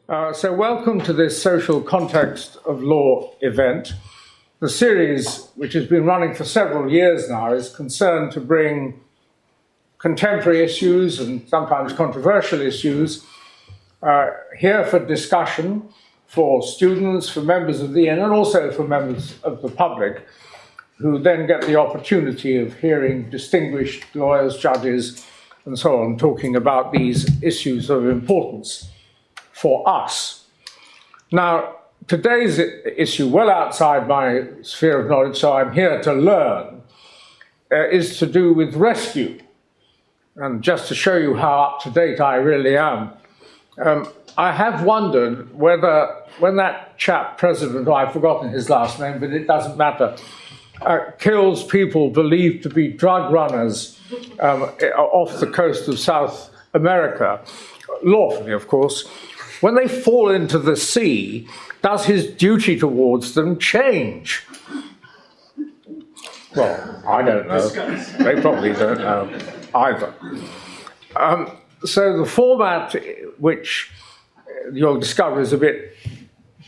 So welcome to this Social Context of Law event. The series, which has been running for several years now, is concerned to bring contemporary issues and sometimes controversial issues here for discussion for students, for members of the Inn, and also for members of the public, who then get the opportunity of hearing distinguished lawyers, judges, and so on, talking about these issues of importance for us. Now, today's issue, well outside my sphere of knowledge, so I'm here to learn, is to do with rescue. And just to show you how up-to-date I really am, I have wondered whether, when that chap, President, I've forgotten his last name, but it doesn't matter, kills people believed to be drug runners off the coast of South America, lawfully, of course, when they fall into the sea, does his duty towards them change? Well, I don't know. They probably don't know either. So the format, which you'll discover is a bit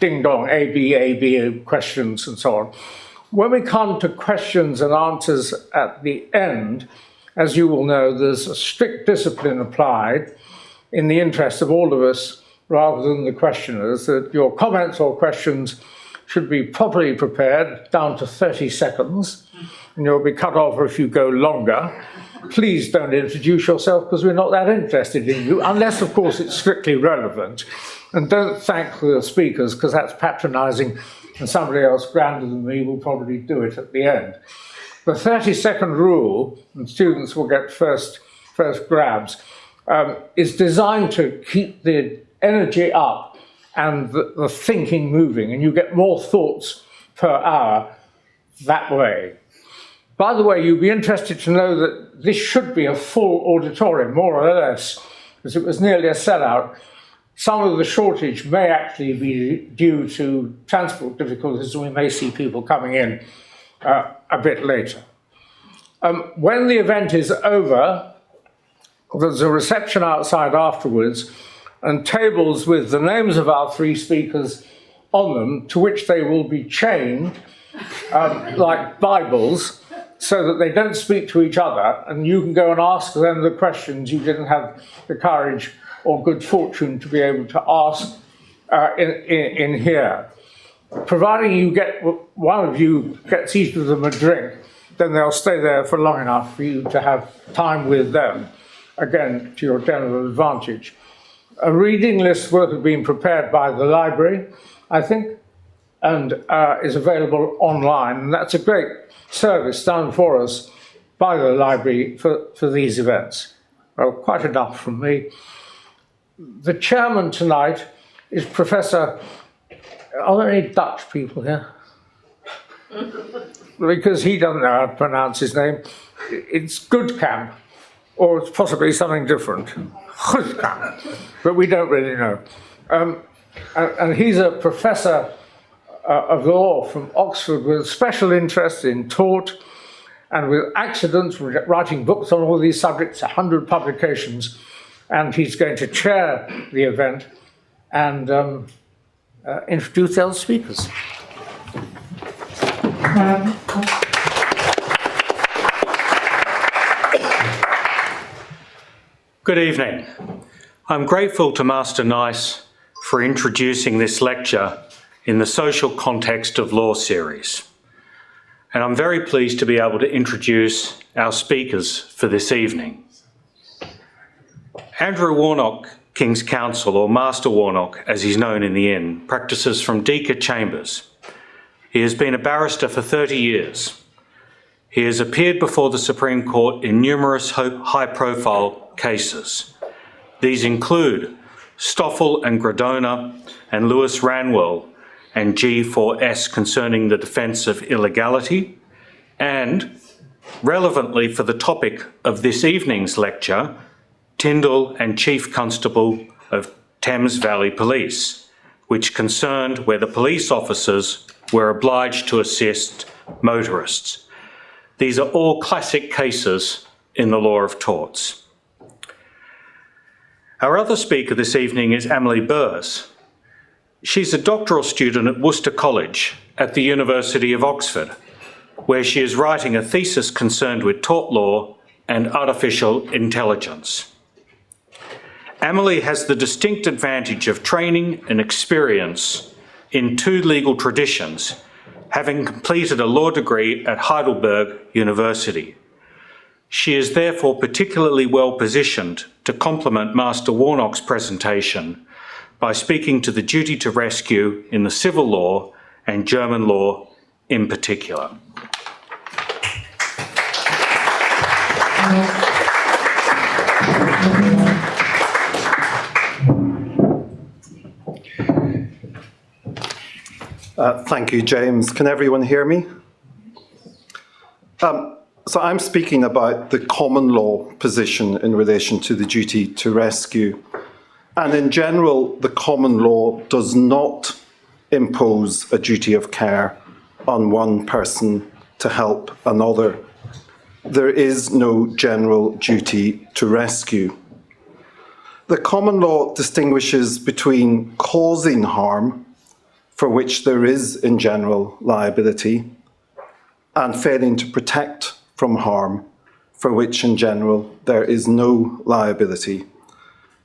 ding-dong, A, B, questions and so on. When we come to questions and answers at the end, as you will know, there's a strict discipline applied in the interest of all of us, rather than the questioners, that your comments or questions should be properly prepared, down to 30 seconds, and you'll be cut off if you go longer. Please don't introduce yourself, because we're not that interested in you, unless, of course, it's strictly relevant. And don't thank the speakers, because that's patronizing, and somebody else grander than me will probably do it at the end. The 30-second rule, and students will get first grabs, is designed to keep the energy up and the thinking moving, and you get more thoughts per hour that way. By the way, you'd be interested to know that this should be a full auditorium, more or less, because it was nearly a sellout. Some of the shortage may actually be due to transport difficulties, and we may see people coming in a bit later. When the event is over, there's a reception outside afterwards, and tables with the names of our three speakers on them, to which they will be chained like Bibles, so that they don't speak to each other, and you can go and ask them the questions you didn't have the courage or good fortune to be able to ask in here. Providing you get, one of you gets each of them a drink, then they'll stay there for long enough for you to have time with them, again, to your general advantage. A reading list will have been prepared by the library, I think, and is available online. And that's a great service done for us by the library for these events. Well, quite enough from me. The chairman tonight is Professor, are there any Dutch people here? Because he doesn't know how to pronounce his name. It's Goedkamp, or it's possibly something different. But we don't really know. And he's a professor of law from Oxford with special interest in tort and with accidents, writing books on all these subjects, 100 publications, and he's going to chair the event and introduce our speakers. Good evening. I'm grateful to Master Nice for introducing this lecture in the Social Context of Law series. And I'm very pleased to be able to introduce our speakers for this evening. Andrew Warnock, King's Counsel, or Master Warnock, as he's known in the Inn, practices from Deaker Chambers. He has been a barrister for 30 years. He has appeared before the Supreme Court in numerous high-profile cases. These include Stoffel and Gradona and Lewis Ranwell and G4S concerning the defence of illegality, and, relevantly for the topic of this evening's lecture, Tyndall and Chief Constable of Thames Valley Police, which concerned whether police officers were obliged to assist motorists. These are all classic cases in the law of torts. Our other speaker this evening is Emily Burrs. She's a doctoral student at Worcester College at the University of Oxford, where she is writing a thesis concerned with tort law and artificial intelligence. Amelie has the distinct advantage of training and experience in two legal traditions, having completed a law degree at Heidelberg University. She is therefore particularly well positioned to complement Master Warnock's presentation by speaking to the duty to rescue in the civil law and German law in particular. Thank you, James. Can everyone hear me? So I'm speaking about the common law position in relation to the duty to rescue. And in general, the common law does not impose a duty of care on one person to help another. There is no general duty to rescue. The common law distinguishes between causing harm, for which there is in general liability, and failing to protect from harm, for which in general there is no liability.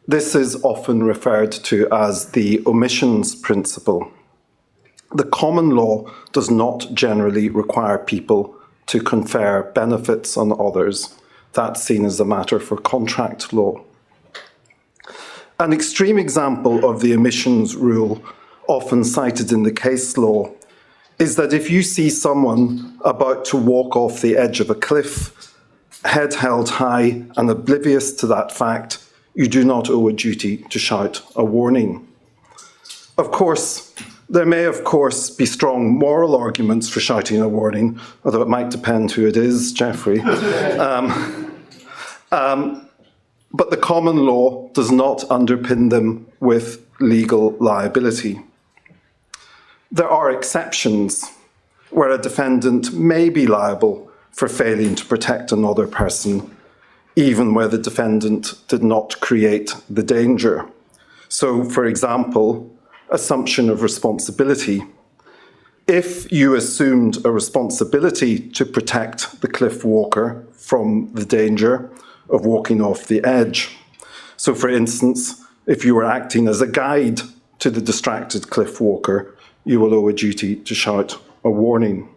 This is often referred to as the omissions principle. The common law does not generally require people to confer benefits on others. That's seen as a matter for contract law. An extreme example of the omissions rule, often cited in the case law, is that if you see someone about to walk off the edge of a cliff, head held high and oblivious to that fact, you do not owe a duty to shout a warning. Of course, there may of course be strong moral arguments for shouting a warning, although it might depend who it is, Geoffrey. But the common law does not underpin them with legal liability. There are exceptions where a defendant may be liable for failing to protect another person, even where the defendant did not create the danger. So, for example, assumption of responsibility. If you assumed a responsibility to protect the cliff walker from the danger of walking off the edge, so for instance, if you were acting as a guide to the distracted cliff walker, you will owe a duty to shout a warning.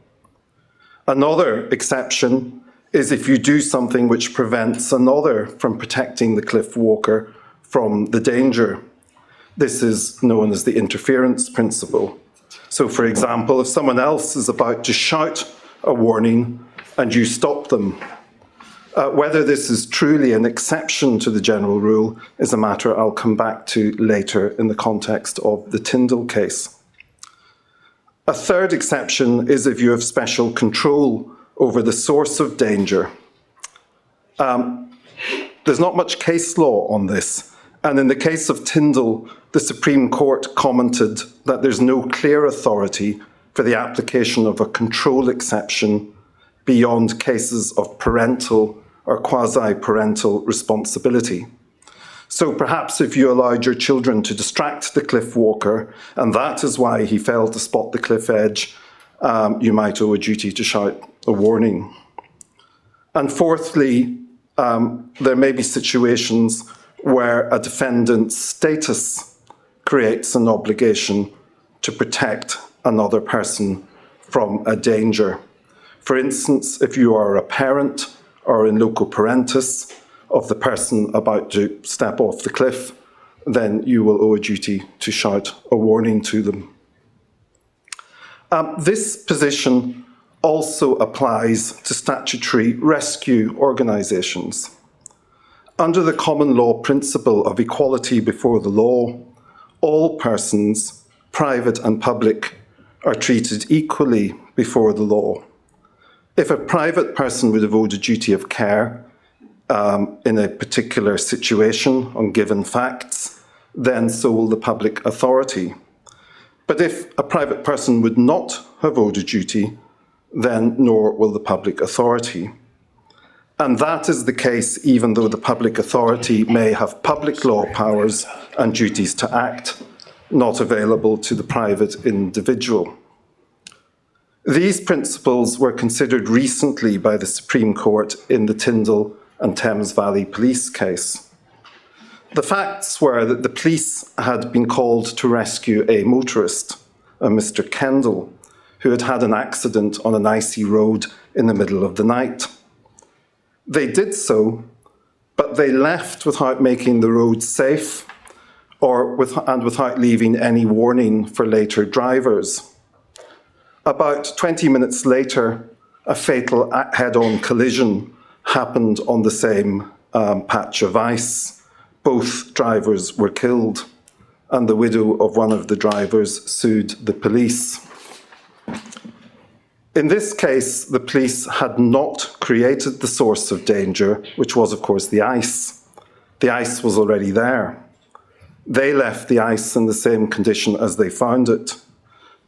Another exception is if you do something which prevents another from protecting the cliff walker from the danger. This is known as the interference principle. So, for example, if someone else is about to shout a warning and you stop them, whether this is truly an exception to the general rule is a matter I'll come back to later in the context of the Tyndall case. A third exception is if you have special control over the source of danger. There's not much case law on this, and in the case of Tyndall, the Supreme Court commented that there's no clear authority for the application of a control exception beyond cases of parental or quasi-parental responsibility. So perhaps if you allowed your children to distract the cliff walker, and that is why he failed to spot the cliff edge, you might owe a duty to shout a warning. And fourthly, there may be situations where a defendant's status creates an obligation to protect another person from a danger. For instance, if you are a parent or in loco parentis of the person about to step off the cliff, then you will owe a duty to shout a warning to them. This position also applies to statutory rescue organisations. Under the common law principle of equality before the law, all persons, private and public, are treated equally before the law. If a private person would have owed a duty of care in a particular situation on given facts, then so will the public authority. But if a private person would not have owed a duty, then nor will the public authority. And that is the case even though the public authority may have public law powers and duties to act, not available to the private individual. These principles were considered recently by the Supreme Court in the Tyndall and Thames Valley Police case. The facts were that the police had been called to rescue a motorist, a Mr. Kendall, who had had an accident on an icy road in the middle of the night. They did so, but they left without making the road safe and without leaving any warning for later drivers. About 20 minutes later, a fatal head-on collision happened on the same patch of ice. Both drivers were killed, and the widow of one of the drivers sued the police. In this case, the police had not created the source of danger, which was, of course, the ice. The ice was already there. They left the ice in the same condition as they found it.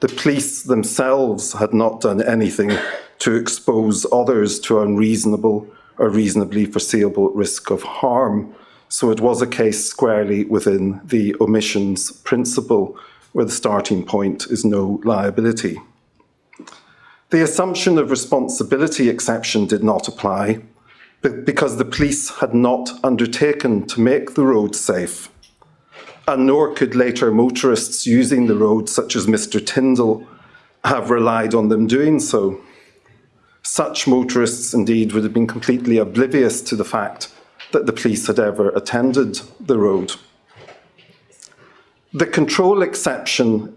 The police themselves had not done anything to expose others to unreasonable or reasonably foreseeable risk of harm. So it was a case squarely within the omissions principle, where the starting point is no liability. The assumption of responsibility exception did not apply because the police had not undertaken to make the road safe, and nor could later motorists using the road, such as Mr. Tyndall, have relied on them doing so. Such motorists, indeed, would have been completely oblivious to the fact that the police had ever attended the road. The control exception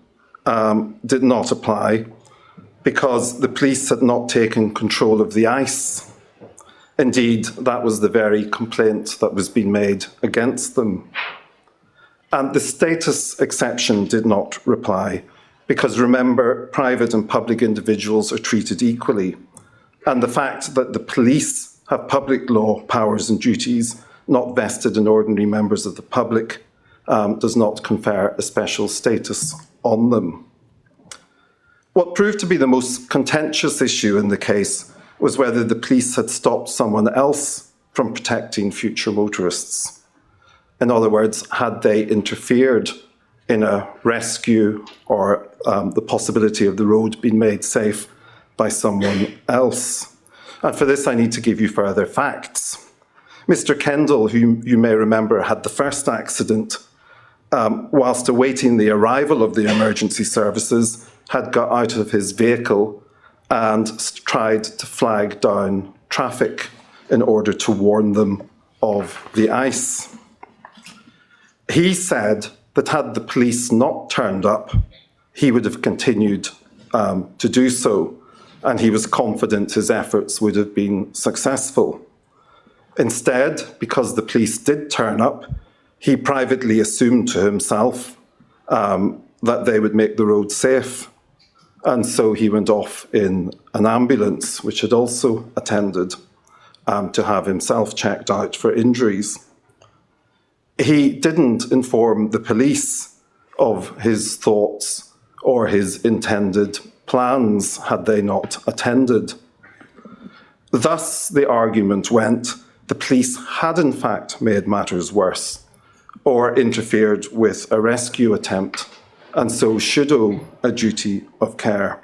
did not apply because the police had not taken control of the ice. Indeed, that was the very complaint that was being made against them. And the status exception did not apply because, remember, private and public individuals are treated equally. And the fact that the police have public law powers and duties not vested in ordinary members of the public does not confer a special status on them. What proved to be the most contentious issue in the case was whether the police had stopped someone else from protecting future motorists. In other words, had they interfered in a rescue or the possibility of the road being made safe by someone else. And for this, I need to give you further facts. Mr. Kendall, who you may remember had the first accident, whilst awaiting the arrival of the emergency services, had got out of his vehicle and tried to flag down traffic in order to warn them of the ice. He said that had the police not turned up, he would have continued to do so, and he was confident his efforts would have been successful. Instead, because the police did turn up, he privately assumed to himself that they would make the road safe, and so he went off in an ambulance, which had also attended to have himself checked out for injuries. He didn't inform the police of his thoughts or his intended plans had they not attended. Thus, the argument went, the police had in fact made matters worse or interfered with a rescue attempt, and so should owe a duty of care.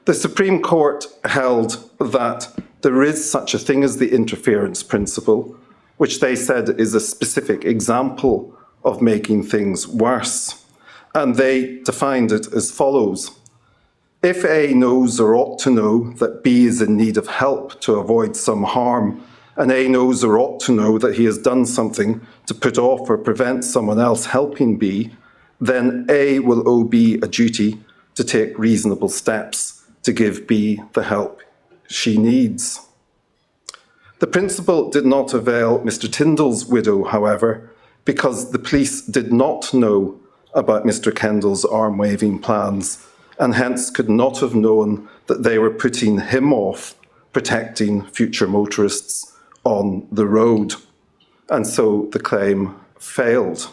The Supreme Court held that there is such a thing as the interference principle, which they said is a specific example of making things worse. And they defined it as follows. If A knows or ought to know that B is in need of help to avoid some harm, and A knows or ought to know that he has done something to put off or prevent someone else helping B, then A will owe B a duty to take reasonable steps to give B the help she needs. The principle did not avail Mr. Tyndall's widow, however, because the police did not know about Mr. Kendall's arm-waving plans and hence could not have known that they were putting him off protecting future motorists on the road. And so the claim failed.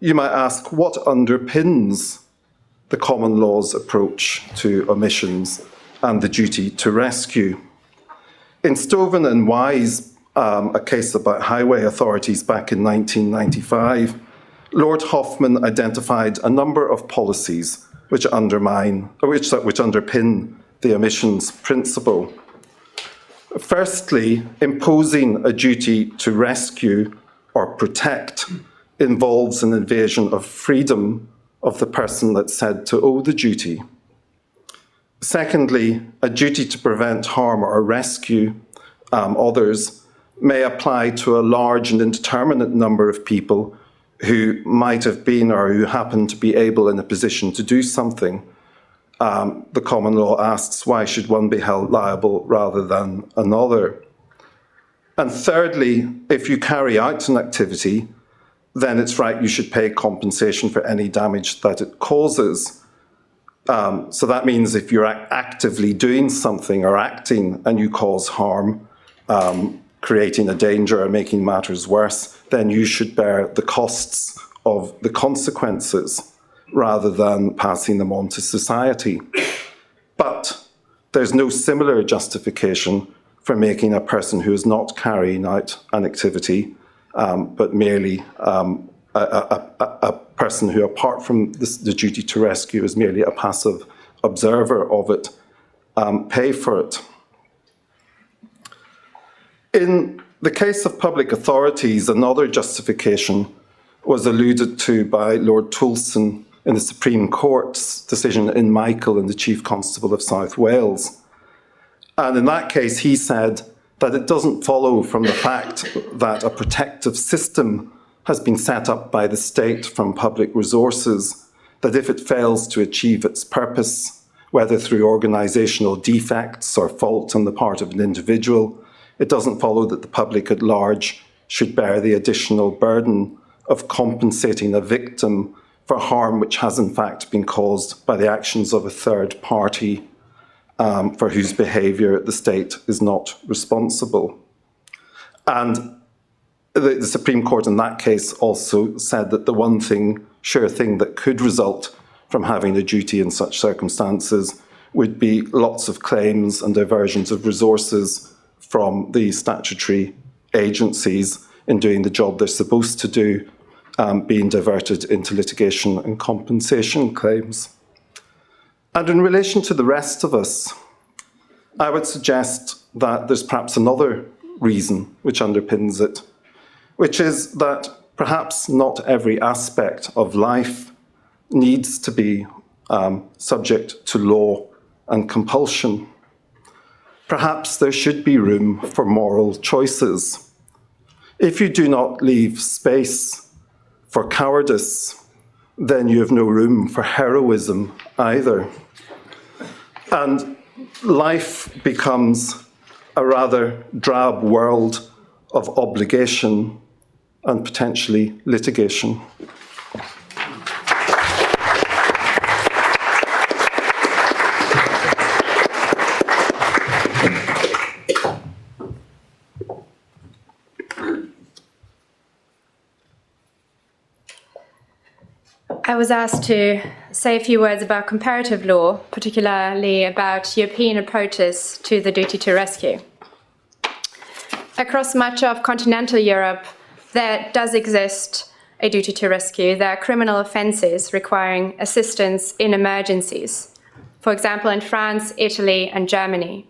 You might ask, what underpins the common law's approach to omissions and the duty to rescue? In Stoven and Wise, a case about highway authorities back in 1995, Lord Hoffman identified a number of policies which underpin the omissions principle. Firstly, imposing a duty to rescue or protect involves an invasion of freedom of the person that's said to owe the duty. Secondly, a duty to prevent harm or rescue others may apply to a large and indeterminate number of people who might have been or who happen to be able in a position to do something. The common law asks, why should one be held liable rather than another? And thirdly, if you carry out an activity, then it's right you should pay compensation for any damage that it causes. So that means if you're actively doing something or acting and you cause harm, creating a danger or making matters worse, then you should bear the costs of the consequences rather than passing them on to society. But there's no similar justification for making a person who is not carrying out an activity, but merely a person who, apart from the duty to rescue, is merely a passive observer of it, pay for it. In the case of public authorities, another justification was alluded to by Lord Toulson in the Supreme Court's decision in Michael and the Chief Constable of South Wales. And in that case, he said that it doesn't follow from the fact that a protective system has been set up by the state from public resources, that if it fails to achieve its purpose, whether through organisational defects or fault on the part of an individual, it doesn't follow that the public at large should bear the additional burden of compensating a victim for harm which has in fact been caused by the actions of a third party for whose behaviour the state is not responsible. And the Supreme Court in that case also said that the one thing, sure thing that could result from having a duty in such circumstances would be lots of claims and diversions of resources from the statutory agencies in doing the job they're supposed to do, being diverted into litigation and compensation claims. And in relation to the rest of us, I would suggest that there's perhaps another reason which underpins it, which is that perhaps not every aspect of life needs to be subject to law and compulsion. Perhaps there should be room for moral choices. If you do not leave space for cowardice, then you have no room for heroism either. And life becomes a rather drab world of obligation and potentially litigation. I was asked to say a few words about comparative law, particularly about European approaches to the duty to rescue. Across much of continental Europe, there does exist a duty to rescue. There are criminal offences requiring assistance in emergencies. For example, in France, Italy, and Germany.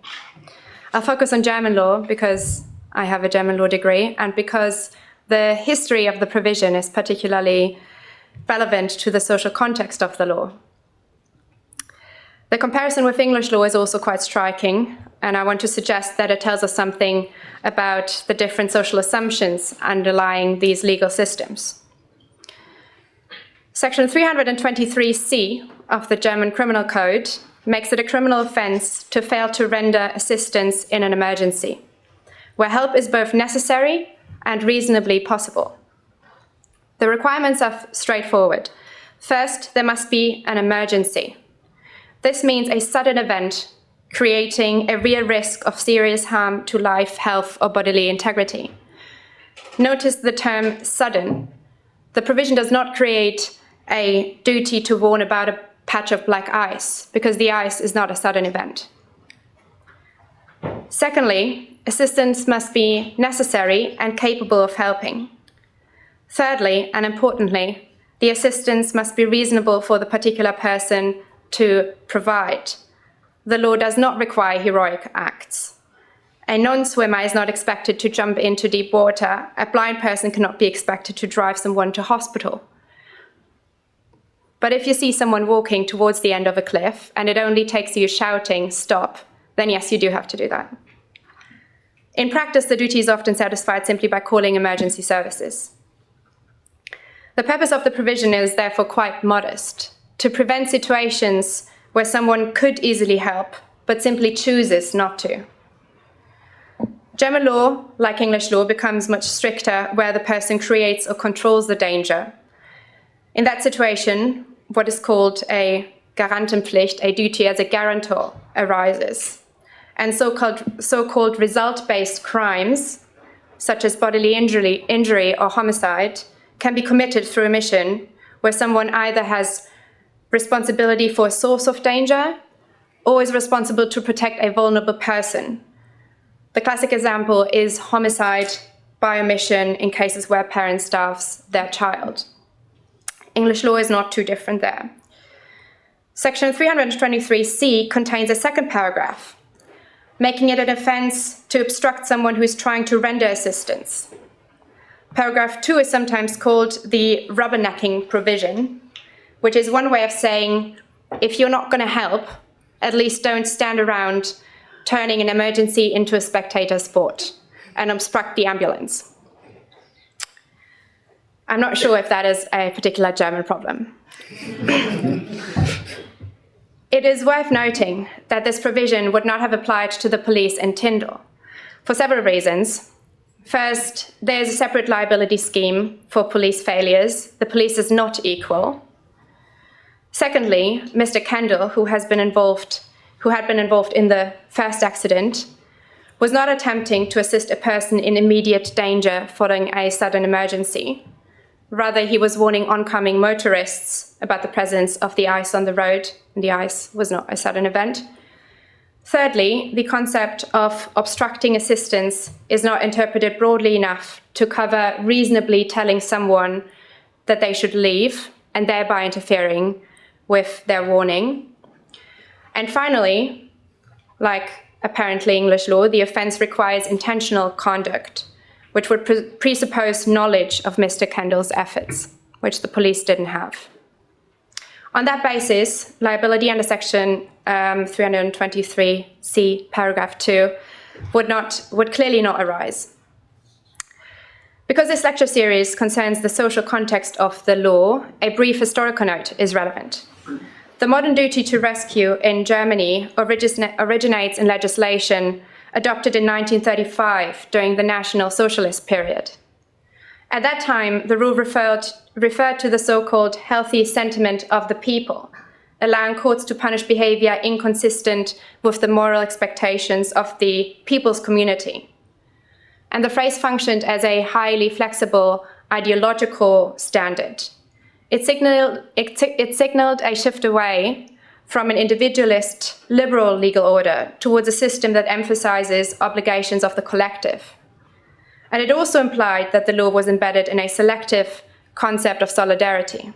I'll focus on German law because I have a German law degree and because the history of the provision is particularly relevant to the social context of the law. The comparison with English law is also quite striking, and I want to suggest that it tells us something about the different social assumptions underlying these legal systems. Section 323C of the German Criminal Code makes it a criminal offence to fail to render assistance in an emergency, where help is both necessary and reasonably possible. The requirements are straightforward. First, there must be an emergency. This means a sudden event creating a real risk of serious harm to life, health, or bodily integrity. Notice the term sudden. The provision does not create a duty to warn about a patch of black ice, because the ice is not a sudden event. Secondly, assistance must be necessary and capable of helping. Thirdly, and importantly, the assistance must be reasonable for the particular person to provide. The law does not require heroic acts. A non-swimmer is not expected to jump into deep water. A blind person cannot be expected to drive someone to hospital. But if you see someone walking towards the end of a cliff and it only takes you shouting, "Stop," then yes, you do have to do that. In practice, the duty is often satisfied simply by calling emergency services. The purpose of the provision is therefore quite modest: to prevent situations where someone could easily help, but simply chooses not to. German law, like English law, becomes much stricter where the person creates or controls the danger. In that situation, what is called a Garantenpflicht, a duty as a guarantor, arises. And so-called result-based crimes, such as bodily injury or homicide, can be committed through omission, where someone either has responsibility for a source of danger or is responsible to protect a vulnerable person. The classic example is homicide by omission in cases where a parent starves their child. English law is not too different there. Section 323C contains a second paragraph, making it an offence to obstruct someone who is trying to render assistance. Paragraph 2 is sometimes called the rubbernecking provision, which is one way of saying, if you're not going to help, at least don't stand around turning an emergency into a spectator sport and obstruct the ambulance. I'm not sure if that is a particular German problem. It is worth noting that this provision would not have applied to the police in Tyndall for several reasons. First, there is a separate liability scheme for police failures. The police is not equal. Secondly, Mr. Kendall, who had been involved in the first accident, was not attempting to assist a person in immediate danger following a sudden emergency. Rather, he was warning oncoming motorists about the presence of the ice on the road, and the ice was not a sudden event. Thirdly, the concept of obstructing assistance is not interpreted broadly enough to cover reasonably telling someone that they should leave and thereby interfering with their warning. And finally, like apparently English law, the offence requires intentional conduct, which would presuppose knowledge of Mr. Kendall's efforts, which the police didn't have. On that basis, liability under section 323C, paragraph 2, would clearly not arise. Because this lecture series concerns the social context of the law, a brief historical note is relevant. The modern duty to rescue in Germany originates in legislation adopted in 1935 during the National Socialist period. At that time, the rule referred to the so-called healthy sentiment of the people, allowing courts to punish behavior inconsistent with the moral expectations of the people's community. And the phrase functioned as a highly flexible ideological standard. It signaled a shift away from an individualist, liberal legal order towards a system that emphasizes obligations of the collective. And it also implied that the law was embedded in a selective concept of solidarity.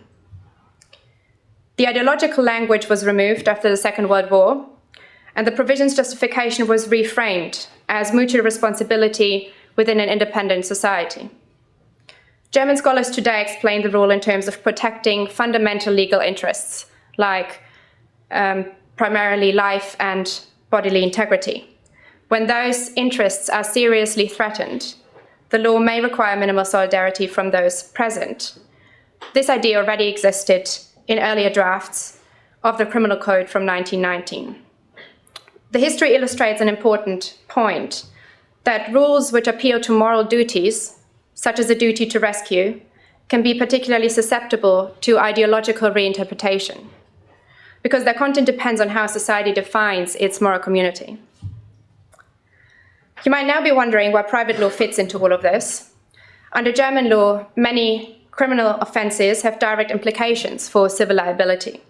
The ideological language was removed after the Second World War, and the provision's justification was reframed as mutual responsibility within an independent society. German scholars today explain the rule in terms of protecting fundamental legal interests, like primarily life and bodily integrity. When those interests are seriously threatened, the law may require minimal solidarity from those present. This idea already existed in earlier drafts of the Criminal Code from 1919. The history illustrates an important point, that rules which appeal to moral duties, such as the duty to rescue, can be particularly susceptible to ideological reinterpretation, because their content depends on how society defines its moral community. You might now be wondering where private law fits into all of this. Under German law, many criminal offences have direct implications for civil liability.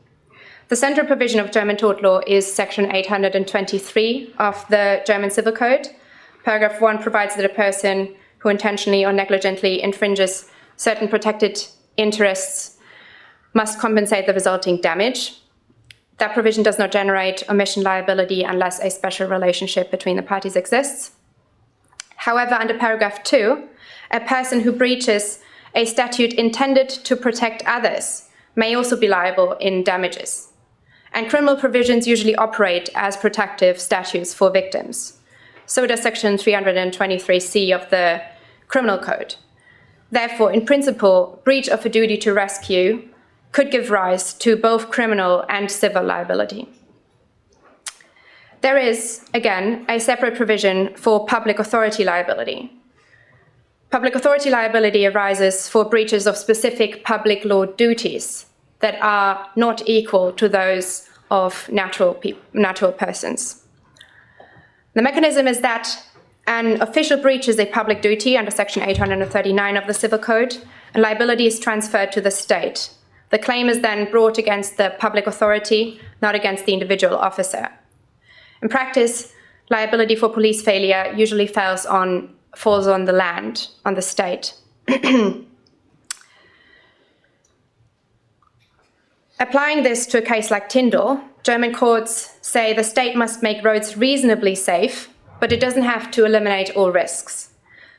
The central provision of German tort law is section 823 of the German Civil Code. Paragraph 1 provides that a person who intentionally or negligently infringes certain protected interests must compensate the resulting damage. That provision does not generate omission liability unless a special relationship between the parties exists. However, under paragraph 2, a person who breaches a statute intended to protect others may also be liable in damages. And criminal provisions usually operate as protective statutes for victims. So does section 323C of the Criminal Code. Therefore, in principle, breach of a duty to rescue could give rise to both criminal and civil liability. There is, again, a separate provision for public authority liability. Public authority liability arises for breaches of specific public law duties that are not equal to those of natural persons. The mechanism is that an official breaches a public duty under section 839 of the Civil Code, and liability is transferred to the state. The claim is then brought against the public authority, not against the individual officer. In practice, liability for police failure usually falls on the land, on the state. Applying this to a case like Tyndall, German courts say the state must make roads reasonably safe, but it doesn't have to eliminate all risks.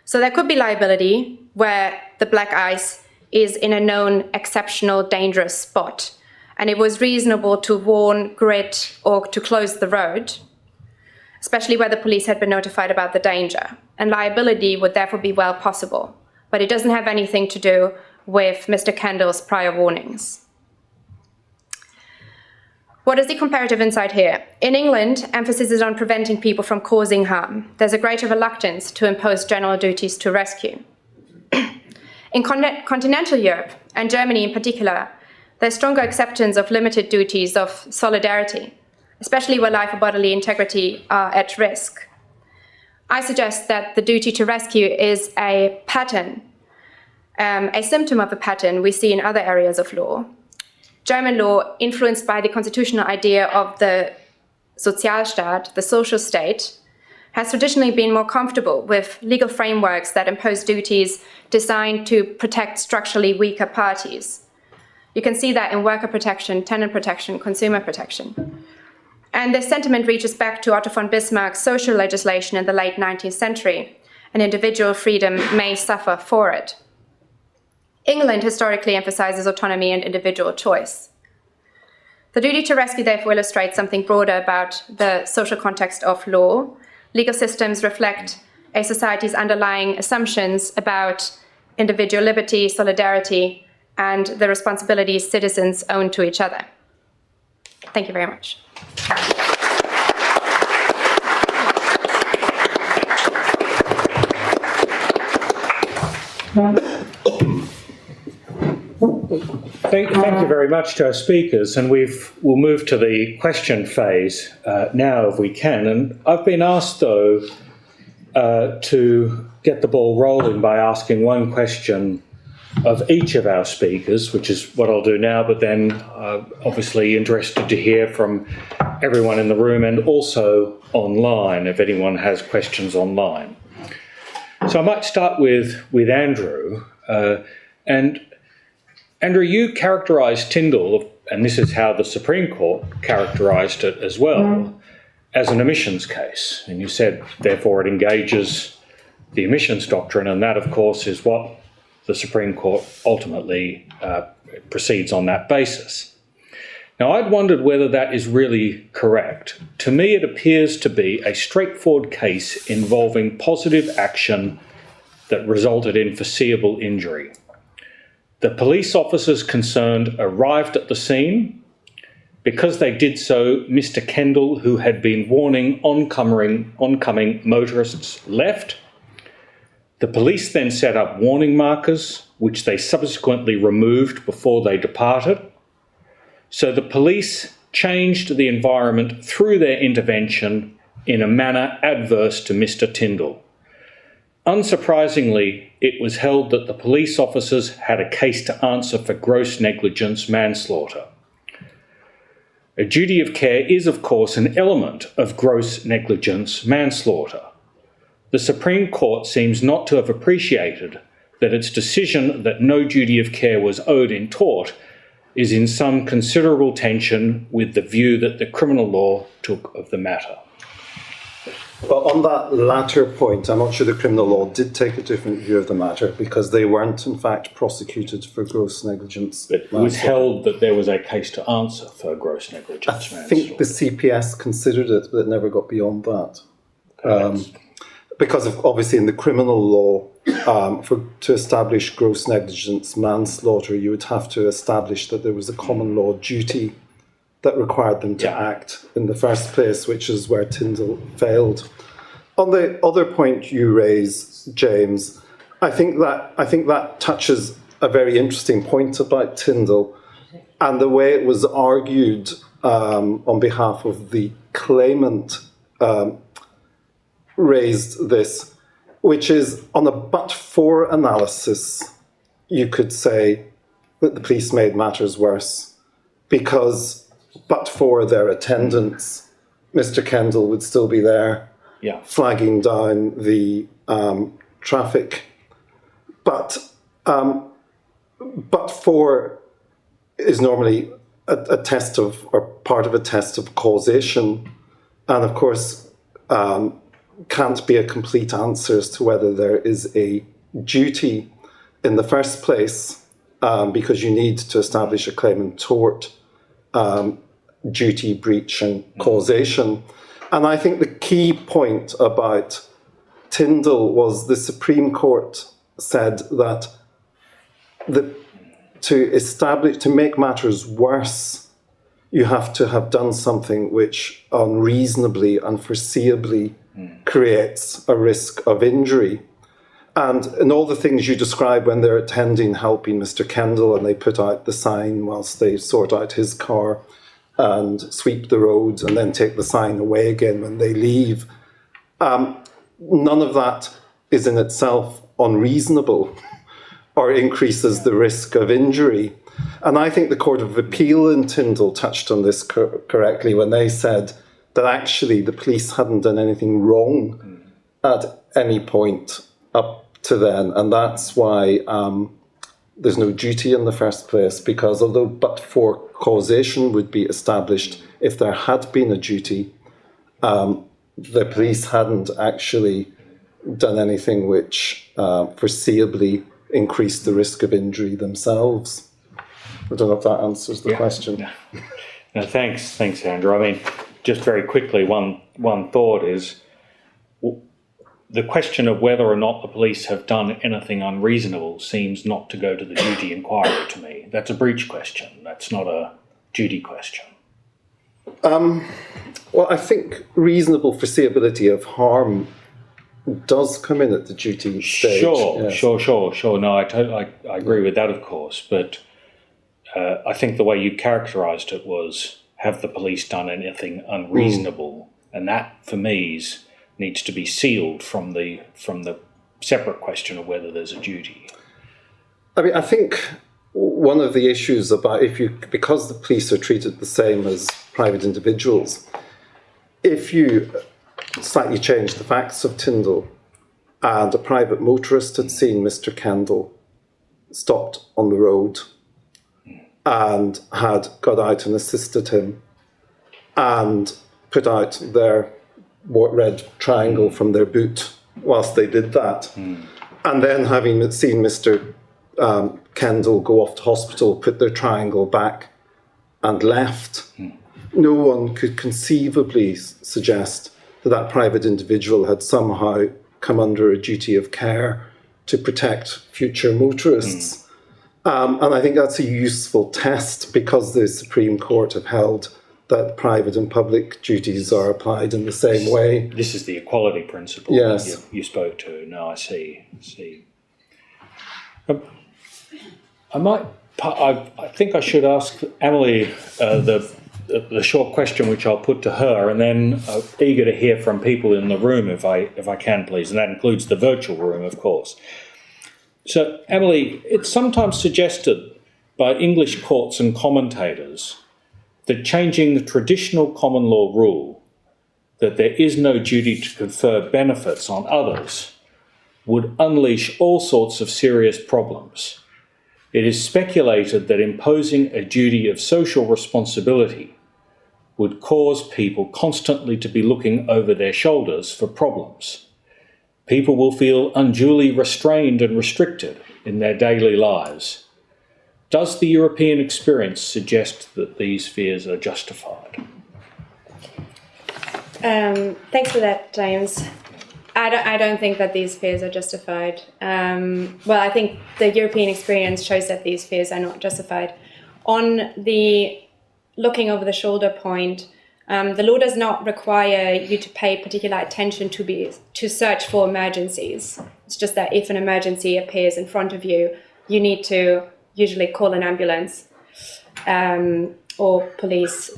So there could be liability where the black ice is in a known exceptional dangerous spot, and it was reasonable to warn, grid, or to close the road, especially where the police had been notified about the danger. And liability would therefore be well possible, but it doesn't have anything to do with Mr. Kendall's prior warnings. What is the comparative insight here? In England, emphasis is on preventing people from causing harm. There's a greater reluctance to impose general duties to rescue. In continental Europe, and Germany in particular, there's stronger acceptance of limited duties of solidarity, especially where life or bodily integrity are at risk. I suggest that the duty to rescue is a pattern, a symptom of a pattern we see in other areas of law. German law, influenced by the constitutional idea of the Sozialstaat, the social state, has traditionally been more comfortable with legal frameworks that impose duties designed to protect structurally weaker parties. You can see that in worker protection, tenant protection, consumer protection. And this sentiment reaches back to Otto von Bismarck's social legislation in the late 19th century, and individual freedom may suffer for it. England historically emphasizes autonomy and individual choice. The duty to rescue therefore illustrates something broader about the social context of law. Legal systems reflect a society's underlying assumptions about individual liberty, solidarity, and the responsibilities citizens own to each other. Thank you very much. Thank you very much to our speakers, and we'll move to the question phase now if we can. And I've been asked, though, to get the ball rolling by asking one question of each of our speakers, which is what I'll do now, but then obviously interested to hear from everyone in the room and also online, if anyone has questions online. So I might start with Andrew. And Andrew, you characterised Tyndall, and this is how the Supreme Court characterised it as well, as an omissions case. And you said, therefore, it engages the omissions doctrine, and that, of course, is what the Supreme Court ultimately proceeds on that basis. Now, I'd wondered whether that is really correct. To me, it appears to be a straightforward case involving positive action that resulted in foreseeable injury. The police officers concerned arrived at the scene. Because they did so, Mr. Kendall, who had been warning oncoming motorists, left. The police then set up warning markers, which they subsequently removed before they departed. So the police changed the environment through their intervention in a manner adverse to Mr. Tyndall. Unsurprisingly, it was held that the police officers had a case to answer for gross negligence manslaughter. A duty of care is, of course, an element of gross negligence manslaughter. The Supreme Court seems not to have appreciated that its decision that no duty of care was owed in tort is in some considerable tension with the view that the criminal law took of the matter. But on that latter point, I'm not sure the criminal law did take a different view of the matter because they weren't, in fact, prosecuted for gross negligence. But it was held that there was a case to answer for gross negligence. I think the CPS considered it, but it never got beyond that. Because of, obviously in the criminal law, to establish gross negligence manslaughter, you would have to establish that there was a common law duty that required them to act in the first place, which is where Tyndall failed. On the other point you raise, James, I think that touches a very interesting point about Tyndall and the way it was argued on behalf of the claimant raised this, which is on a but-for analysis, you could say that the police made matters worse because but for their attendance, Mr. Kendall would still be there, flagging down the traffic. But for is normally a test of, or part of a test of causation, and of course can't be a complete answer as to whether there is a duty in the first place, because you need to establish a claim in tort, duty, breach and causation. And I think the key point about Tyndall was the Supreme Court said that to make matters worse, you have to have done something which unreasonably, unforeseeably creates a risk of injury. And in all the things you describe when they're attending, helping Mr. Kendall, and they put out the sign whilst they sort out his car and sweep the roads and then take the sign away again when they leave, none of that is in itself unreasonable or increases the risk of injury. And I think the Court of Appeal in Tyndall touched on this correctly when they said that actually the police hadn't done anything wrong at any point up to then. And that's why there's no duty in the first place, because although but for causation would be established if there had been a duty, the police hadn't actually done anything which foreseeably increased the risk of injury themselves. I don't know if that answers the question. No, thanks, Andrew. I mean, just very quickly, one thought is the question of whether or not the police have done anything unreasonable seems not to go to the duty inquiry to me. That's a breach question. That's not a duty question. Well, I think reasonable foreseeability of harm does come in at the duty stage. Sure. No, I agree with that, of course. But I think the way you characterised it was, have the police done anything unreasonable? And that, for me, needs to be sealed from the separate question of whether there's a duty. I mean, I think one of the issues about because the police are treated the same as private individuals, if you slightly change the facts of Tyndall and a private motorist had seen Mr. Kendall stopped on the road and had got out and assisted him and put out their red triangle from their boot whilst they did that, and then having seen Mr. Kendall go off to hospital, put their triangle back and left, no one could conceivably suggest that that private individual had somehow come under a duty of care to protect future motorists. And I think that's a useful test because the Supreme Court have held that private and public duties are applied in the same way. This is the equality principle that you spoke to. No, I see. I think I should ask Emily the short question which I'll put to her, and then I'm eager to hear from people in the room if I can, please, and that includes the virtual room, of course. So, Emily, it's sometimes suggested by English courts and commentators that changing the traditional common law rule that there is no duty to confer benefits on others would unleash all sorts of serious problems. It is speculated that imposing a duty of social responsibility would cause people constantly to be looking over their shoulders for problems. People will feel unduly restrained and restricted in their daily lives. Does the European experience suggest that these fears are justified? Thanks for that, James. I don't think that these fears are justified. Well, I think the European experience shows that these fears are not justified. On the looking over the shoulder point, the law does not require you to pay particular attention to search for emergencies. It's just that if an emergency appears in front of you, you need to usually call an ambulance or police,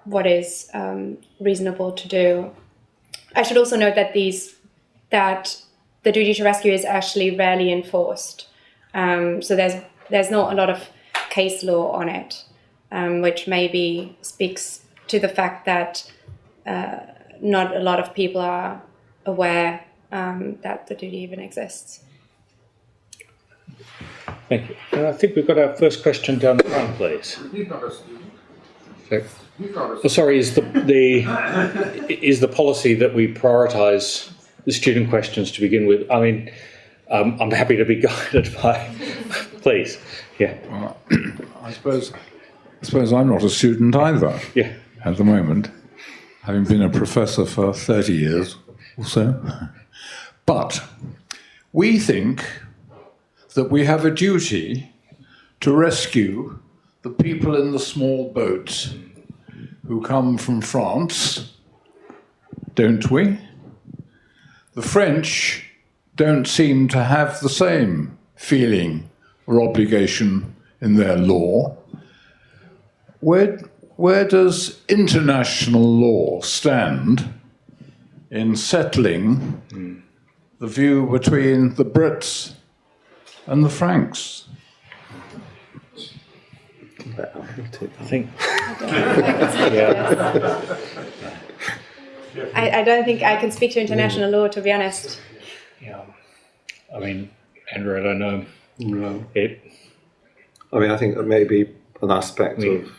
what is reasonable to do. I should also note that the duty to rescue is actually rarely enforced. So there's not a lot of case law on it, which maybe speaks to the fact that not a lot of people are aware that the duty even exists. Thank you. And I think we've got our first question down the front, please. He's not a student. So, He's not a student. well, sorry, is the policy that we prioritise the student questions to begin with? I mean, I'm happy to be guided by. Please, yeah, I suppose I'm not a student either yeah. at the moment, having been a professor for 30 years or so. But we think that we have a duty to rescue the people in the small boats who come from France, don't we? The French don't seem to have the same feeling or obligation in their law. Where does international law stand in settling the view between the Brits and the Franks? I think. I don't think I can speak to international law, to be honest. Yeah. I mean, Andrew, I don't know. No. It. I mean, I think that may be an aspect of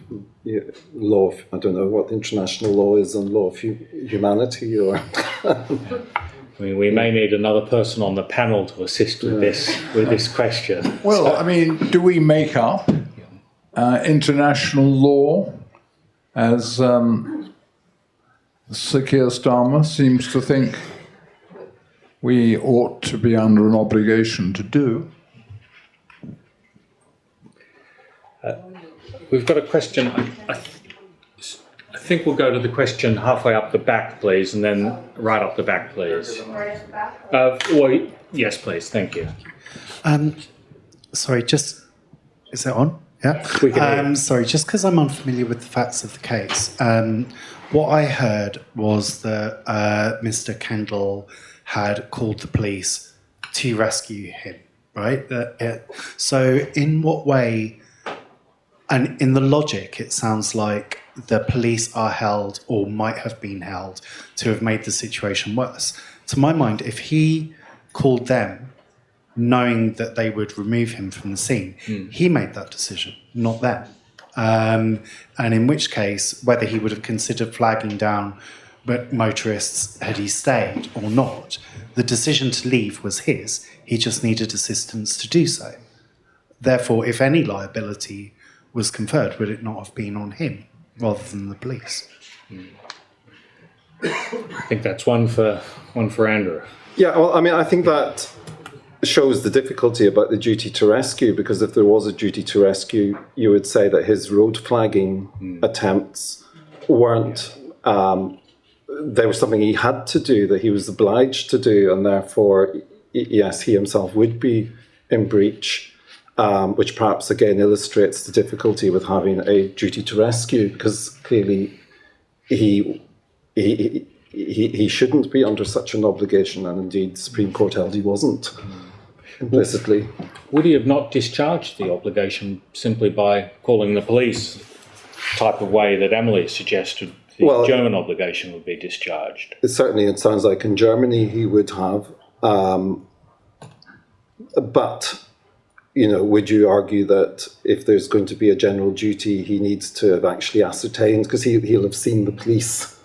law. I don't know what the international law is on law of humanity, or I mean, we may need another person on the panel to assist with this question. Well, I mean, do we make up international law, as Sir Keir Starmer seems to think we ought to be under an obligation to do? We've got a question. I think we'll go to the question halfway up the back, please, and then right up the back, please. Well, yes, please. Thank you. Sorry, just is that on? Yeah. We can hear. Sorry, just because I'm unfamiliar with the facts of the case. What I heard was that Mr. Kendall had called the police to rescue him, right? So in what way, and in the logic, it sounds like the police are held or might have been held to have made the situation worse. To my mind, if he called them knowing that they would remove him from the scene, he made that decision, not them. And in which case, whether he would have considered flagging down motorists had he stayed or not, the decision to leave was his. He just needed assistance to do so. Therefore, if any liability was conferred, would it not have been on him rather than the police? I think that's one for Andrew. yeah. Well, I mean, I think that shows the difficulty about the duty to rescue, because if there was a duty to rescue, you would say that his road flagging attempts weren't. There was something he had to do, that he was obliged to do, and therefore, yes, he himself would be in breach. Which perhaps again illustrates the difficulty with having a duty to rescue, because clearly he shouldn't be under such an obligation, and indeed the Supreme Court held he wasn't implicitly. Would he have not discharged the obligation simply by calling the police, type of way that Emily suggested the German obligation would be discharged? Certainly, it sounds like in Germany he would have, but would you argue that if there's going to be a general duty, he needs to have actually ascertained, because he'll have seen the police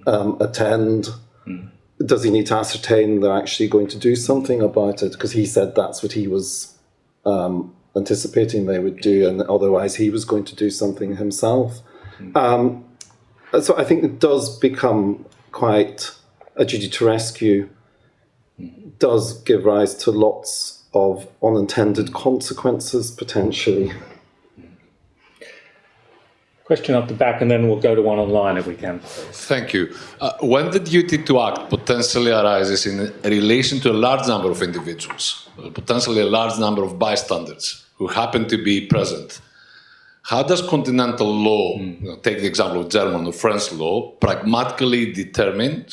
attend. Does he need to ascertain they're actually going to do something about it? Because he said that's what he was anticipating they would do, and otherwise he was going to do something himself. So I think it does become quite a duty to rescue, does give rise to lots of unintended consequences potentially. Question up the back, and then we'll go to one online if we can. Thank you. When the duty to act potentially arises in relation to a large number of individuals, potentially a large number of bystanders who happen to be present, how does continental law, take the example of German or French law, pragmatically determine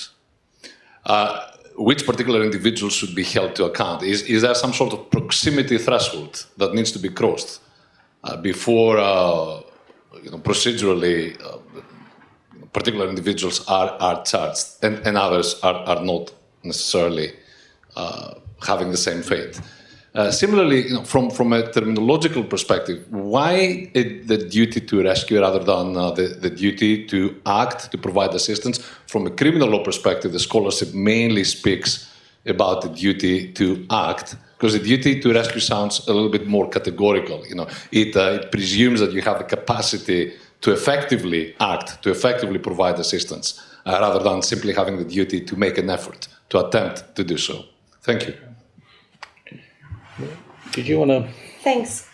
which particular individuals should be held to account? Is there some sort of proximity threshold that needs to be crossed before procedurally particular individuals are charged and others are not necessarily having the same fate? Similarly, from a terminological perspective, why the duty to rescue rather than the duty to act, to provide assistance? From a criminal law perspective, the scholarship mainly speaks about the duty to act, because the duty to rescue sounds a little bit more categorical. It presumes that you have the capacity to effectively act, to effectively provide assistance, rather than simply having the duty to make an effort, to attempt to do so. Thank you. Did you want to? Thanks.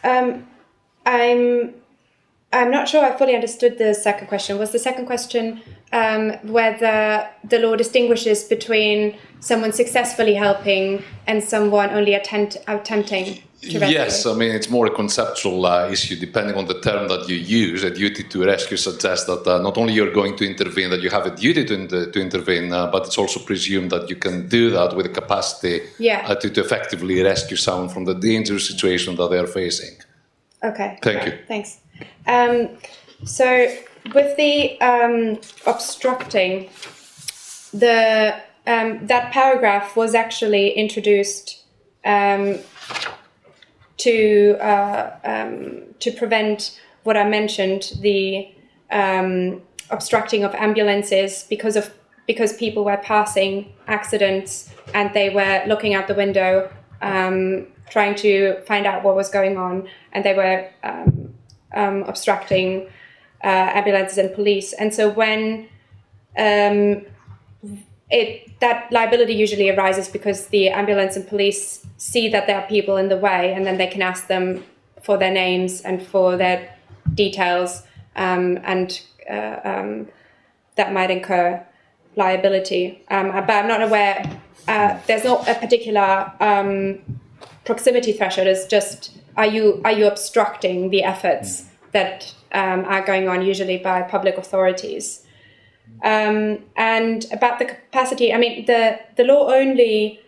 I'm not sure I fully understood the second question. Was the second question whether the law distinguishes between someone successfully helping and someone only attempting to rescue? Yes, I mean, it's more a conceptual issue depending on the term that you use. A duty to rescue suggests that not only you're going to intervene, that you have a duty to intervene, but it's also presumed that you can do that with the capacity to effectively rescue someone from the dangerous situation that they're facing. Okay. Thank you. Thanks. So with the obstructing, that paragraph was actually introduced to prevent what I mentioned, the obstructing of ambulances because people were passing accidents and they were looking out the window trying to find out what was going on, and they were obstructing ambulances and police. And so when that liability usually arises because the ambulance and police see that there are people in the way, and then they can ask them for their names and for their details, and that might incur liability. But I'm not aware, there's not a particular proximity threshold. It's just, are you obstructing the efforts that are going on usually by public authorities? And about the capacity, I mean, the law only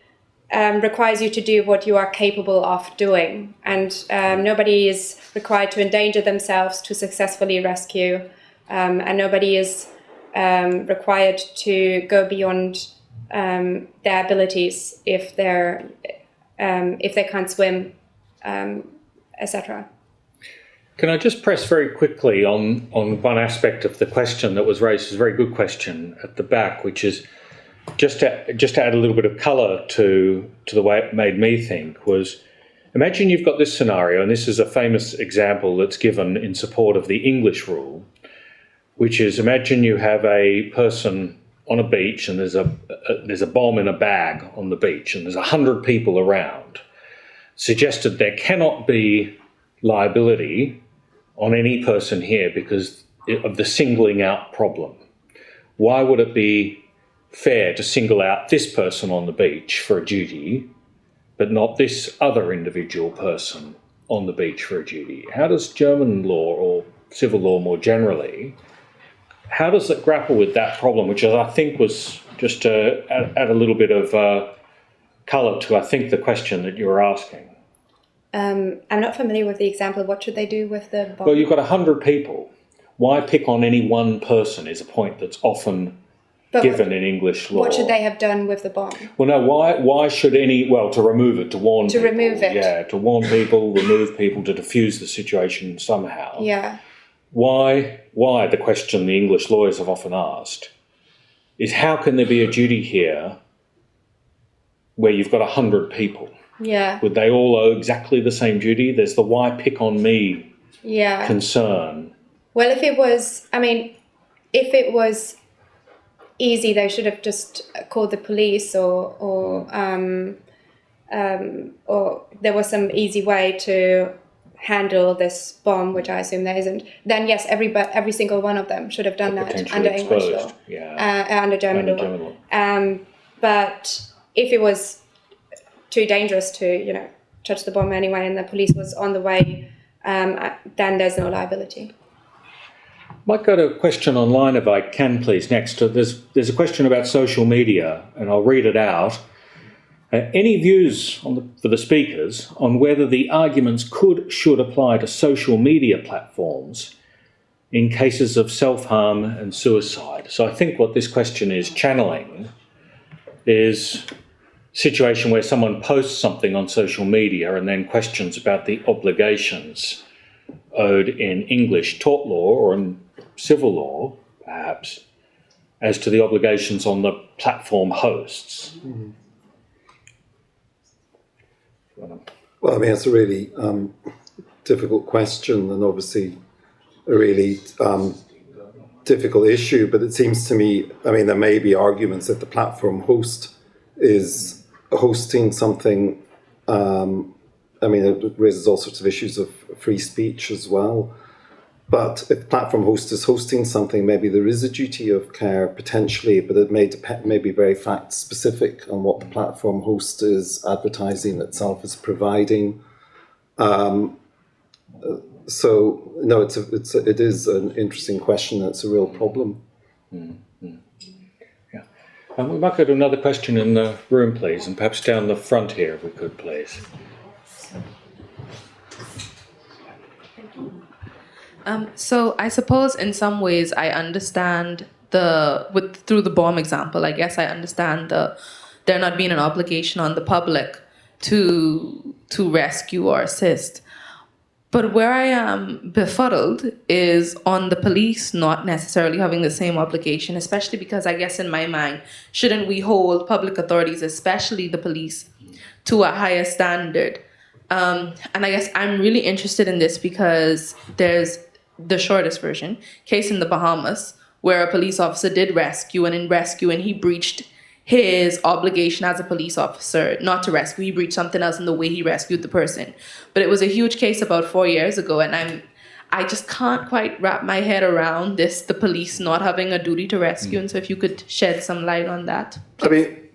requires you to do what you are capable of doing, and nobody is required to endanger themselves to successfully rescue, and nobody is required to go beyond their abilities if they can't swim, etc. Can I just press very quickly on one aspect of the question that was raised? It's a very good question at the back, which is just to add a little bit of colour to the way it made me think was, imagine you've got this scenario, and this is a famous example that's given in support of the English rule, which is, imagine you have a person on a beach and there's a bomb in a bag on the beach and there's 100 people around. Suggested there cannot be liability on any person here because of the singling out problem. Why would it be fair to single out this person on the beach for a duty, but not this other individual person on the beach for a duty? How does German law or civil law more generally, how does it grapple with that problem, which I think was, just to add a little bit of colour to, I think, the question that you were asking? I'm not familiar with the example. What should they do with the bomb? Well, you've got 100 people. Why pick on any one person is a point that's often But given in English law. what should they have done with the bomb? Well, no, why should to remove it, to warn To people. remove it. Yeah, to warn people, remove people, to diffuse the situation somehow. Yeah. Why, the question the English lawyers have often asked is how can there be a duty here where you've got 100 people? Yeah. Would they all owe exactly the same duty? There's the why pick on me Yeah. concern. Well, if it was easy, they should have just called the police, or there was some easy way to handle this bomb, which I assume there isn't. Then yes, every single one of them should have done that Potentially under English law, exposed. Yeah. under German Under law. German law. But if it was too dangerous to touch the bomb anyway, and the police was on the way, then there's no liability. Might go to a question online if I can, please. Next, there's a question about social media, and I'll read it out. Any views for the speakers on whether the arguments should apply to social media platforms in cases of self-harm and suicide? So I think what this question is channeling is a situation where someone posts something on social media and then questions about the obligations owed in English tort law or in civil law, perhaps, as to the obligations on the platform hosts. Mm-hmm. Well, I mean, it's a really difficult question, and obviously a really difficult issue, but it seems to me, I mean, there may be arguments that the platform host is hosting something. I mean, it raises all sorts of issues of free speech as well. But if the platform host is hosting something, maybe there is a duty of care potentially, but it may be very fact specific on what the platform host is advertising itself as providing. So no, it is an interesting question. It's a real problem. Mm-hmm. Yeah, and we might go to another question in the room, please, and perhaps down the front here, if we could, please. So I suppose in some ways I understand through the bomb example, I guess I understand there not being an obligation on the public to rescue or assist. But where I am befuddled is on the police not necessarily having the same obligation, especially because I guess in my mind, shouldn't we hold public authorities, especially the police, to a higher standard? And I guess I'm really interested in this because there's the shortest version, case in the Bahamas, where a police officer did rescue, and in rescuing, he breached his obligation as a police officer not to rescue. He breached something else in the way he rescued the person. But it was a huge case about 4 years ago, and I just can't quite wrap my head around the police not having a duty to rescue. And so if you could shed some light on that. I mean,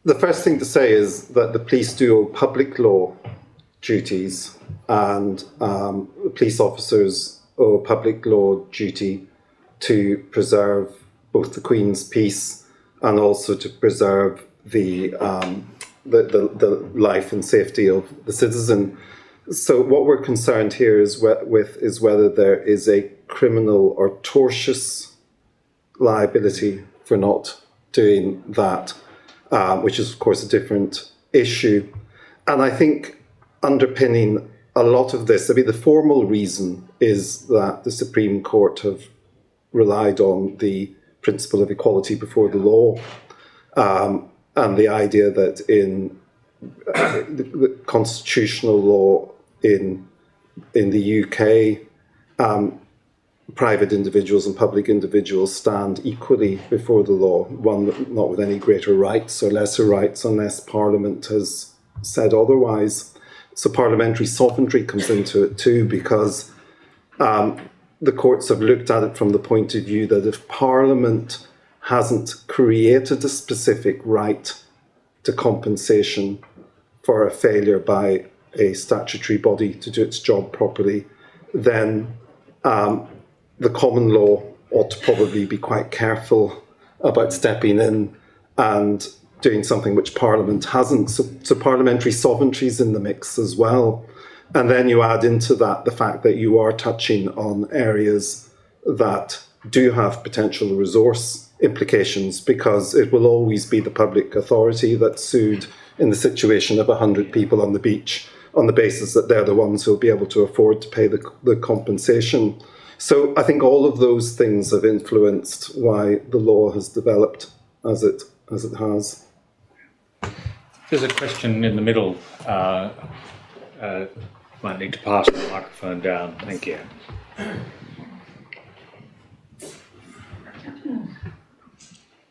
the first thing to say is that the police do owe public law duties, and police officers owe a public law duty to preserve both the Queen's peace and also to preserve the life and safety of the citizen. So what we're concerned here is whether there is a criminal or tortious liability for not doing that, which is of course a different issue. And I think underpinning a lot of this, I mean, the formal reason is that the Supreme Court have relied on the principle of equality before the law, and the idea that in the constitutional law in the UK, private individuals and public individuals stand equally before the law, one not with any greater rights or lesser rights unless Parliament has said otherwise. So parliamentary sovereignty comes into it too, because the courts have looked at it from the point of view that if Parliament hasn't created a specific right to compensation for a failure by a statutory body to do its job properly, then the common law ought to probably be quite careful about stepping in and doing something which Parliament hasn't. So parliamentary sovereignty is in the mix as well. And then you add into that the fact that you are touching on areas that do have potential resource implications, because it will always be the public authority that's sued in the situation of 100 people on the beach on the basis that they're the ones who will be able to afford to pay the compensation. So I think all of those things have influenced why the law has developed as it has. There's a question in the middle. Might need to pass the microphone down. Thank you.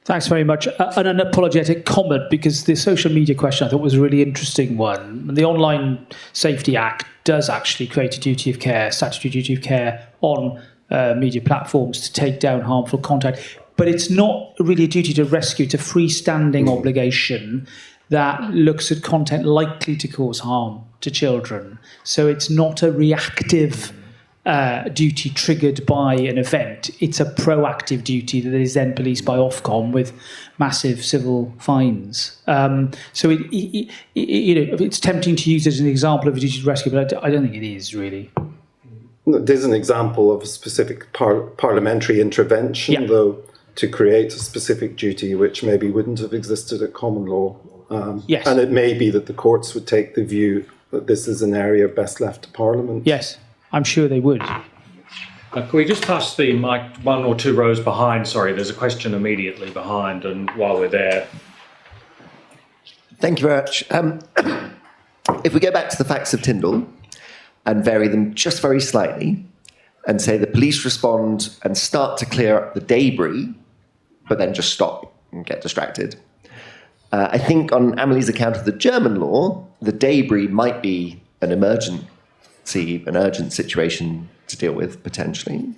Thanks very much. An unapologetic comment, because the social media question I thought was a really interesting one. The Online Safety Act does actually create a duty of care, statutory duty of care on media platforms to take down harmful content. But it's not really a duty to rescue, it's a freestanding obligation that looks at content likely to cause harm to children. So it's not a reactive duty triggered by an event. It's a proactive duty that is then policed by Ofcom with massive civil fines. So it's tempting to use it as an example of a duty to rescue, but I don't think it is really. There's an example of a specific parliamentary intervention, though, to create a specific duty which maybe wouldn't have existed at common law. Yes. And it may be that the courts would take the view that this is an area best left to Parliament. Yes, I'm sure they would. Can we just pass the mic 1 or 2 rows behind? Sorry, there's a question immediately behind, and while we're there. Thank you very much. If we go back to the facts of Tyndall and vary them just very slightly and say the police respond and start to clear up the debris, but then just stop and get distracted. I think on Amelie's account of the German law, the debris might be an emergency, an urgent situation to deal with, potentially.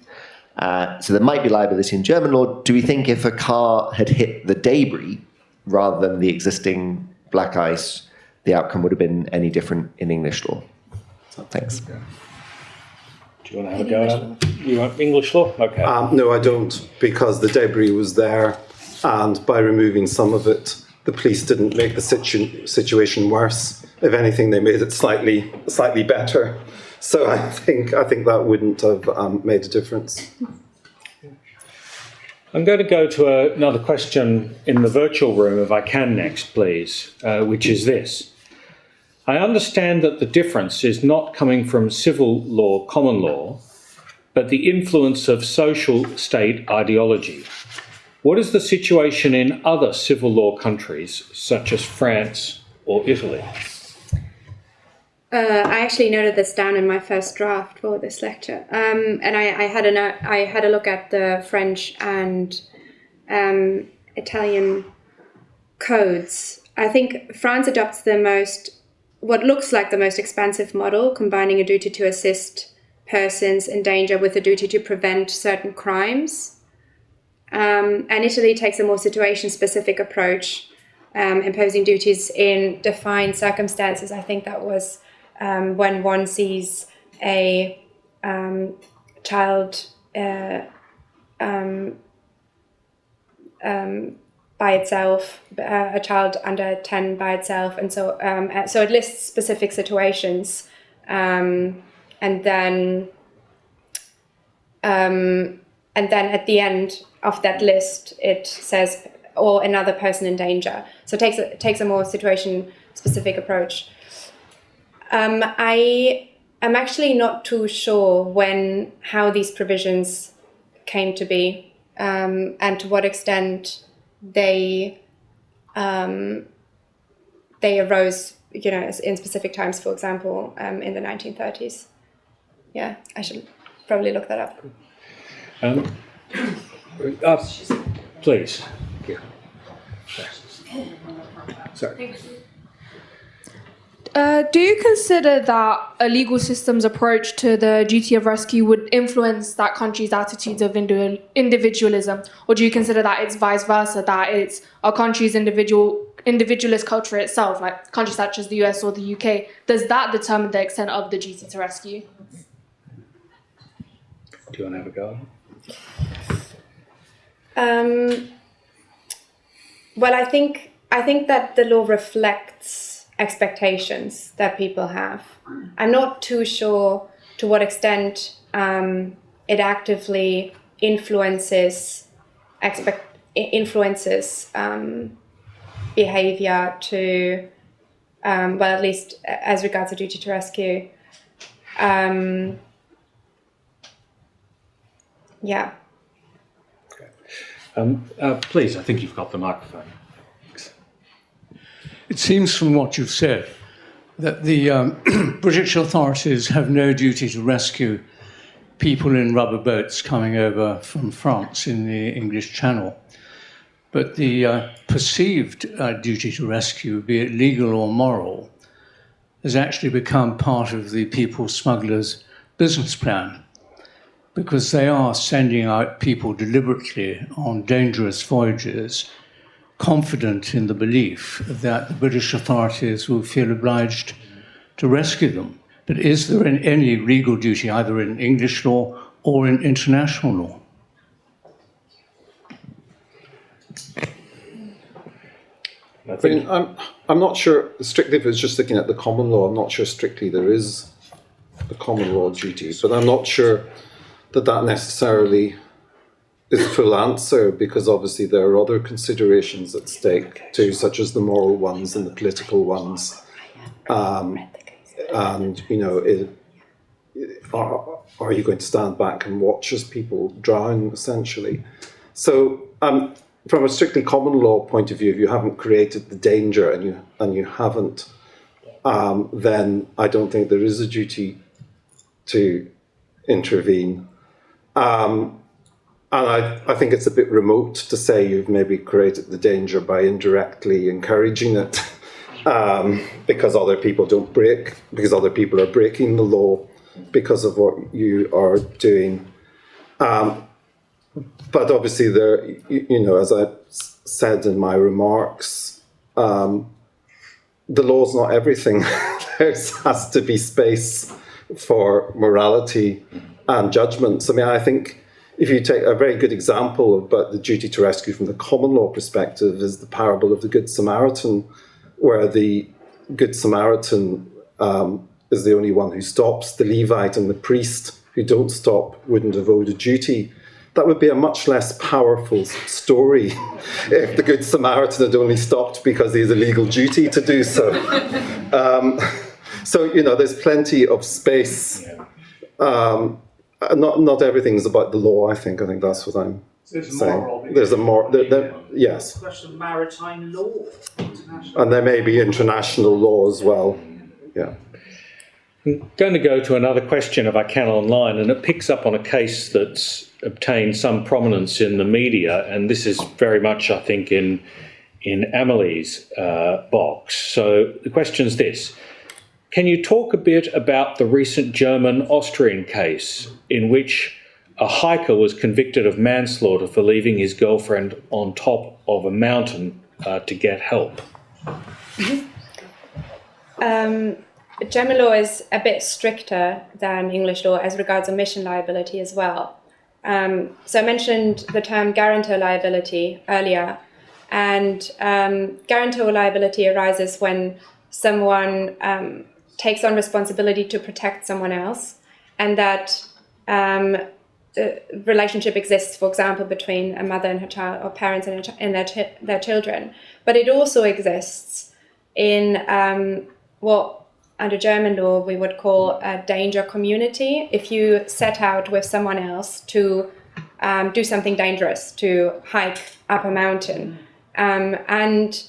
So there might be liability in German law. Do we think if a car had hit the debris rather than the existing black ice, the outcome would have been any different in English law? So, thanks. Do you want to have a go? You want English law? Okay. No, I don't, because the debris was there, and by removing some of it, the police didn't make the situation worse. If anything, they made it slightly better. So I think that wouldn't have made a difference. I'm going to go to another question in the virtual room, if I can next, please, which is this. I understand that the difference is not coming from civil law, common law, but the influence of social state ideology. What is the situation in other civil law countries, such as France or Italy? I actually noted this down in my first draft for this lecture, and I had a look at the French and Italian codes. I think France adopts what looks like the most expansive model, combining a duty to assist persons in danger with a duty to prevent certain crimes. And Italy takes a more situation-specific approach, imposing duties in defined circumstances. I think that was when one sees a child by itself, a child under 10 by itself, and so it lists specific situations, and then at the end of that list it says, or another person in danger. So it takes a more situation-specific approach. I am actually not too sure how these provisions came to be, and to what extent they arose, in specific times. For example, in the 1930s. Yeah, I should probably look that up. Please. Yeah. Sorry. Do you consider that a legal system's approach to the duty of rescue would influence that country's attitudes of individualism? Or do you consider that it's vice versa, that it's a country's individualist culture itself, like countries such as the US or the UK? Does that determine the extent of the duty to rescue? Do you want to have a go? Well, I think that the law reflects expectations that people have. I'm not too sure to what extent it actively influences influences behaviour to, well, at least as regards a duty to rescue. Yeah. Please, I think you've got the microphone. It seems from what you've said that the British authorities have no duty to rescue people in rubber boats coming over from France in the English Channel. But the perceived duty to rescue, be it legal or moral, has actually become part of the people smugglers' business plan, because they are sending out people deliberately on dangerous voyages, confident in the belief that the British authorities will feel obliged to rescue them. But is there any legal duty, either in English law or in international law? I mean, I'm not sure, strictly if it's just looking at the common law, I'm not sure strictly there is a common law duty, but I'm not sure that necessarily is a full answer, because obviously there are other considerations at stake too, such as the moral ones and the political ones. And, you know, are you going to stand back and watch as people drown, essentially? So from a strictly common law point of view, if you haven't created the danger and you haven't, then I don't think there is a duty to intervene. And I think it's a bit remote to say you've maybe created the danger by indirectly encouraging it, because other people don't break, because other people are breaking the law because of what you are doing. But obviously, there, you know, as I said in my remarks, the law's not everything. There has to be space for morality and judgments. I mean, I think if you take a very good example about the duty to rescue from the common law perspective is the parable of the Good Samaritan, where the Good Samaritan is the only one who stops. The Levite and the priest who don't stop wouldn't have owed a duty. That would be a much less powerful story if the Good Samaritan had only stopped because he has a legal duty to do so. So, you know, there's plenty of space. Not everything's about the law, I think. I think that's what I'm saying. There's a moral. Yes. It's a question of maritime law. And there may be international law as well. Yeah. I'm going to go to another question, if I can, online, and it picks up on a case that's obtained some prominence in the media, and this is very much, I think, in Amelie's box. So the question's this. Can you talk a bit about the recent German-Austrian case in which a hiker was convicted of manslaughter for leaving his girlfriend on top of a mountain to get help? German law is a bit stricter than English law as regards omission liability as well. So I mentioned the term guarantor liability earlier, and guarantor liability arises when someone takes on responsibility to protect someone else, and that the relationship exists, for example, between a mother and her child, or parents and their children. But it also exists in what under German law we would call a danger community. If you set out with someone else to do something dangerous, to hike up a mountain, and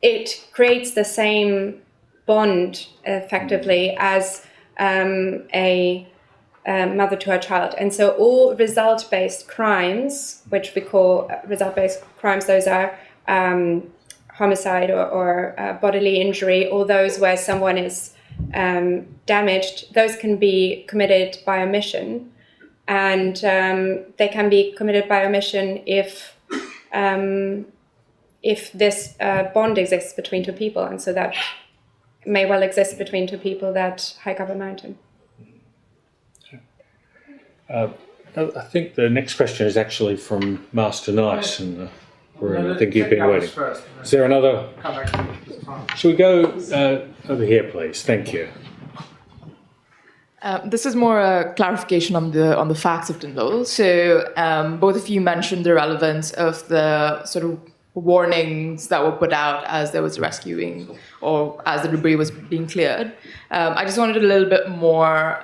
it creates the same bond effectively as a mother to her child. And so all result-based crimes, which we call result-based crimes, those are homicide or bodily injury, or those where someone is damaged, those can be committed by omission. And they can be committed by omission if this bond exists between two people, and so that may well exist between two people that hike up a mountain. I think the next question is actually from Master Nice in the room. I think you've been waiting. Is there another? Shall we go over here, please? Thank you. This is more a clarification on the facts of Tyndall. So both of you mentioned the relevance of the sort of warnings that were put out as there was rescuing or as the debris was being cleared. I just wanted a little bit more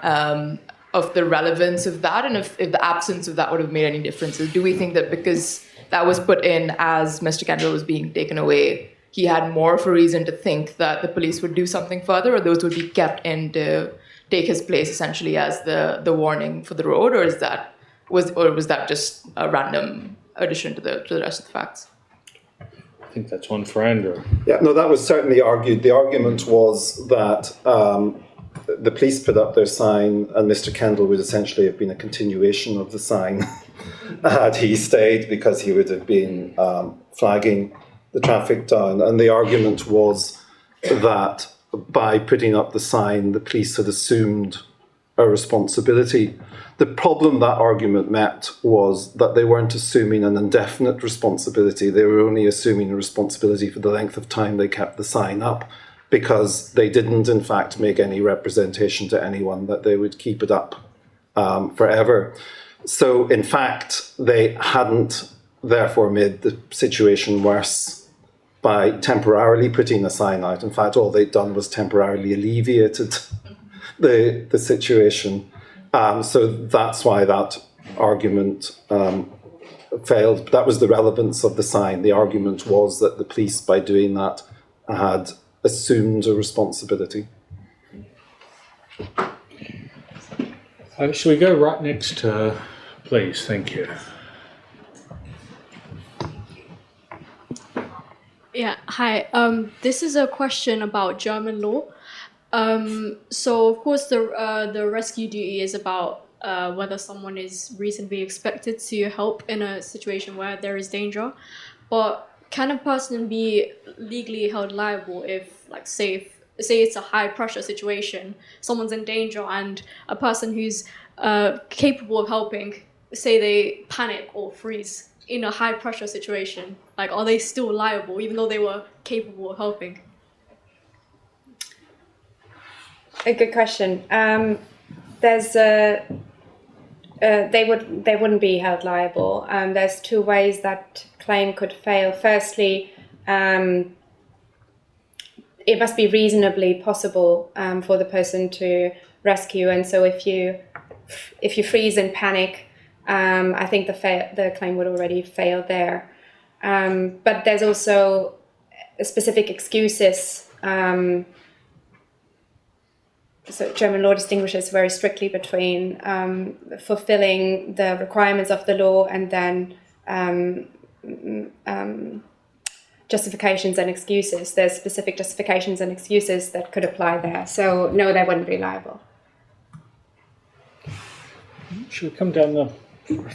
of the relevance of that, and if the absence of that would have made any differences. Do we think that because that was put in as Mr. Kendall was being taken away, he had more of a reason to think that the police would do something further, or those would be kept in to take his place essentially as the warning for the road, or was that just a random addition to the rest of the facts? I think that's one for Andrew. Yeah, no, that was certainly argued. The argument was that the police put up their sign and Mr. Kendall would essentially have been a continuation of the sign had he stayed, because he would have been flagging the traffic down. And the argument was that by putting up the sign, the police had assumed a responsibility. The problem that argument met was that they weren't assuming an indefinite responsibility. They were only assuming a responsibility for the length of time they kept the sign up, because they didn't, in fact, make any representation to anyone that they would keep it up forever. So, in fact, they hadn't, therefore, made the situation worse by temporarily putting a sign out. In fact, all they'd done was temporarily alleviated the situation. So that's why that argument failed. That was the relevance of the sign. The argument was that the police, by doing that, had assumed a responsibility. Shall we go right next to, please? Thank you. Yeah, hi. This is a question about German law. So, of course, the rescue duty is about whether someone is reasonably expected to help in a situation where there is danger. But can a person be legally held liable if, like, say it's a high-pressure situation, someone's in danger, and a person who's capable of helping, say they panic or freeze in a high-pressure situation, like, are they still liable even though they were capable of helping? A good question. They wouldn't be held liable. There's two ways that claim could fail. Firstly, it must be reasonably possible for the person to rescue, and so if you freeze and panic, I think the claim would already fail there. But there's also specific excuses. So German law distinguishes very strictly between fulfilling the requirements of the law and then justifications and excuses. There's specific justifications and excuses that could apply there. So no, they wouldn't be liable. Should we come down the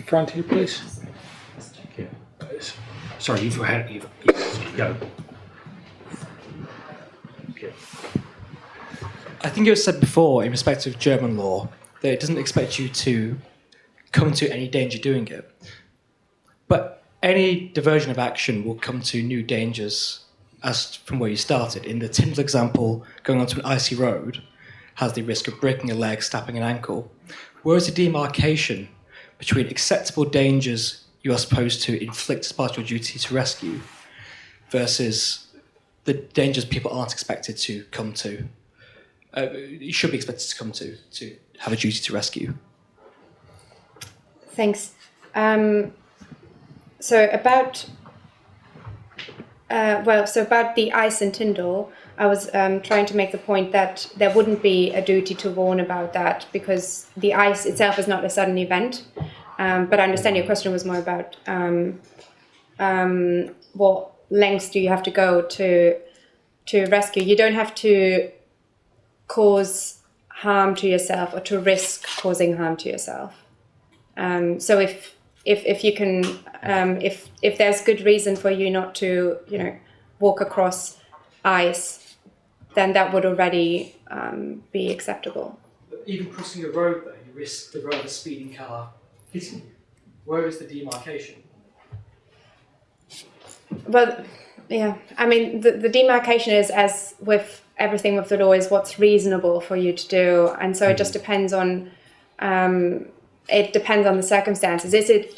front here, please? Yeah. Sorry, you've go. Okay. I think it was said before, in respect of German law, that it doesn't expect you to come to any danger doing it. But any diversion of action will come to new dangers as from where you started. In the Tyndall example, going onto an icy road has the risk of breaking a leg, snapping an ankle. Whereas the demarcation between acceptable dangers you are supposed to inflict as part of your duty to rescue versus the dangers people aren't expected to come to. You should be expected to come to have a duty to rescue. Thanks. So about the ice and Tyndall, I was trying to make the point that there wouldn't be a duty to warn about that because the ice itself is not a sudden event. But I understand your question was more about what lengths do you have to go to rescue. You don't have to cause harm to yourself or to risk causing harm to yourself. So if you can, if there's good reason for you not to, walk across ice, then that would already be acceptable. Even crossing a road, though, you risk the road of a speeding car hitting you. Where is the demarcation? Well, yeah. I mean, the demarcation is as with everything with the law is what's reasonable for you to do, and so it just depends on. It depends on the circumstances. Is it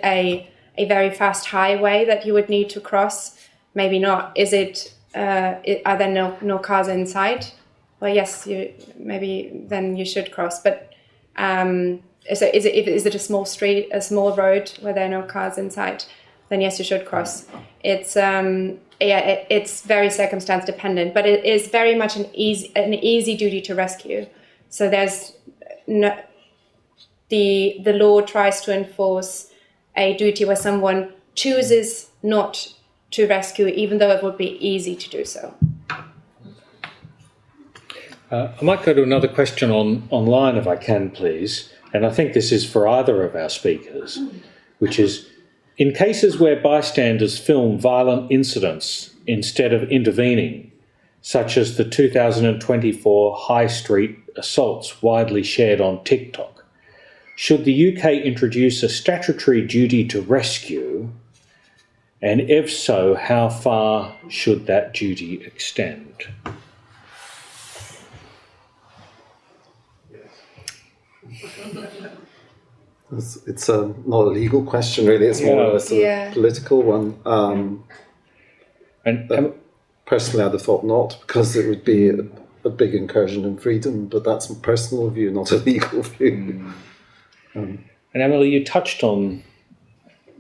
a very fast highway that you would need to cross? Maybe not. Is it? Are there no cars inside? Well, yes. Maybe then you should cross. But is it a small street, a small road where there are no cars inside? Then yes, you should cross. It's it's very circumstance dependent, but it is very much an easy duty to rescue. So there's no. The law tries to enforce a duty where someone chooses not to rescue, even though it would be easy to do so. I might go to another question online if I can, please. And I think this is for either of our speakers, which is, in cases where bystanders film violent incidents instead of intervening, such as the 2024 High Street assaults widely shared on TikTok, should the UK introduce a statutory duty to rescue? And if so, how far should that duty extend? It's not a legal question, really. It's more of a sort of political one. Personally, I'd have thought not, because it would be a big incursion in freedom. But that's a personal view, not a legal view. And Emily, you touched on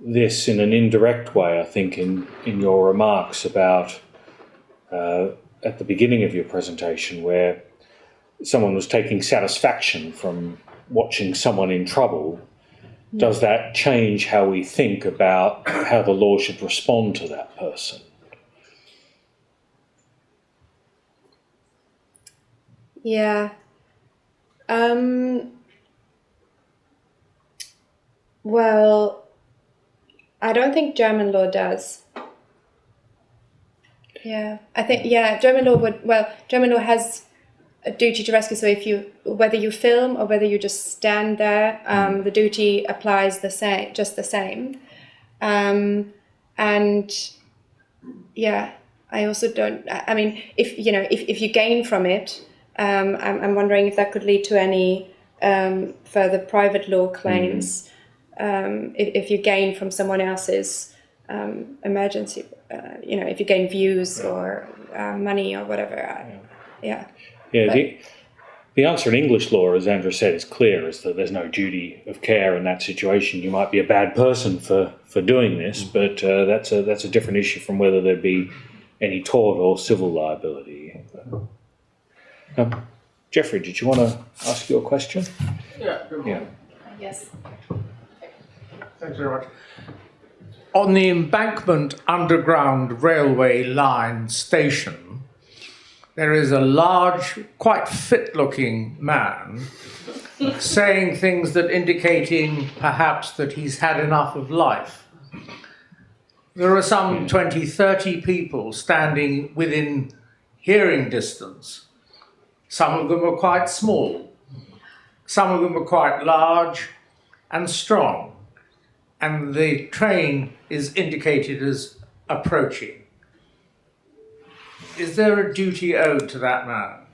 this in an indirect way, I think, in your remarks about at the beginning of your presentation, where someone was taking satisfaction from watching someone in trouble. Does that change how we think about how the law should respond to that person? Yeah. Well, I don't think German law does. Yeah, I think, German law has a duty to rescue. So whether you film or whether you just stand there, the duty applies just the same. And yeah, I also don't, I mean, if you gain from it, I'm wondering if that could lead to any further private law claims. If you gain from someone else's emergency, if you gain views or money or whatever. The answer in English law, as Andrew said, is clear, is that there's no duty of care in that situation. You might be a bad person for doing this, but that's a different issue from whether there be any tort or civil liability. Jeffrey, did you want to ask your question? Yeah. Yes. Thanks very much. On the Embankment Underground Railway Line station, there is a large, quite fit-looking man saying things that indicating perhaps that he's had enough of life. There are some 20, 30 people standing within hearing distance. Some of them are quite small. Some of them are quite large and strong. And the train is indicated as approaching. Is there a duty owed to that man?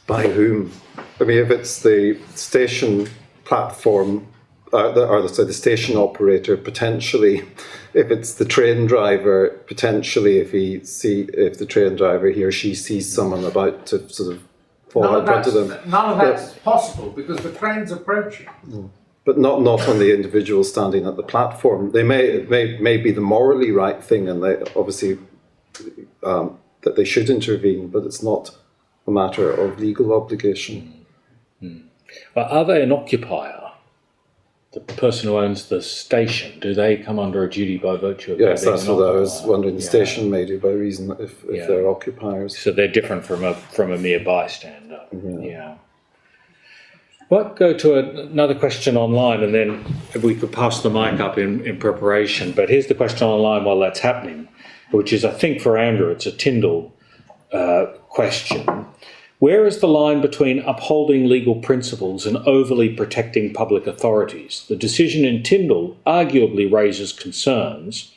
By whom? I mean, if it's the station platform, the station operator, potentially. If it's the train driver, potentially. If the train driver, he or she sees someone about to sort of fall out in front of them. None of that's possible because the train's approaching. But not on the individual standing at the platform. It may be the morally right thing, and they obviously that they should intervene, but it's not a matter of legal obligation. Well, are they an occupier? The person who owns the station, do they come under a duty by virtue of yes, being that's an what occupier? I was wondering. The station may do by reason if they're occupiers. So they're different from a mere bystander. Yeah. Well, go to another question online, and then if we could pass the mic up in preparation. But here's the question online while that's happening, which is, I think, for Andrew. It's a Tyndall question. Where is the line between upholding legal principles and overly protecting public authorities? The decision in Tyndall arguably raises concerns,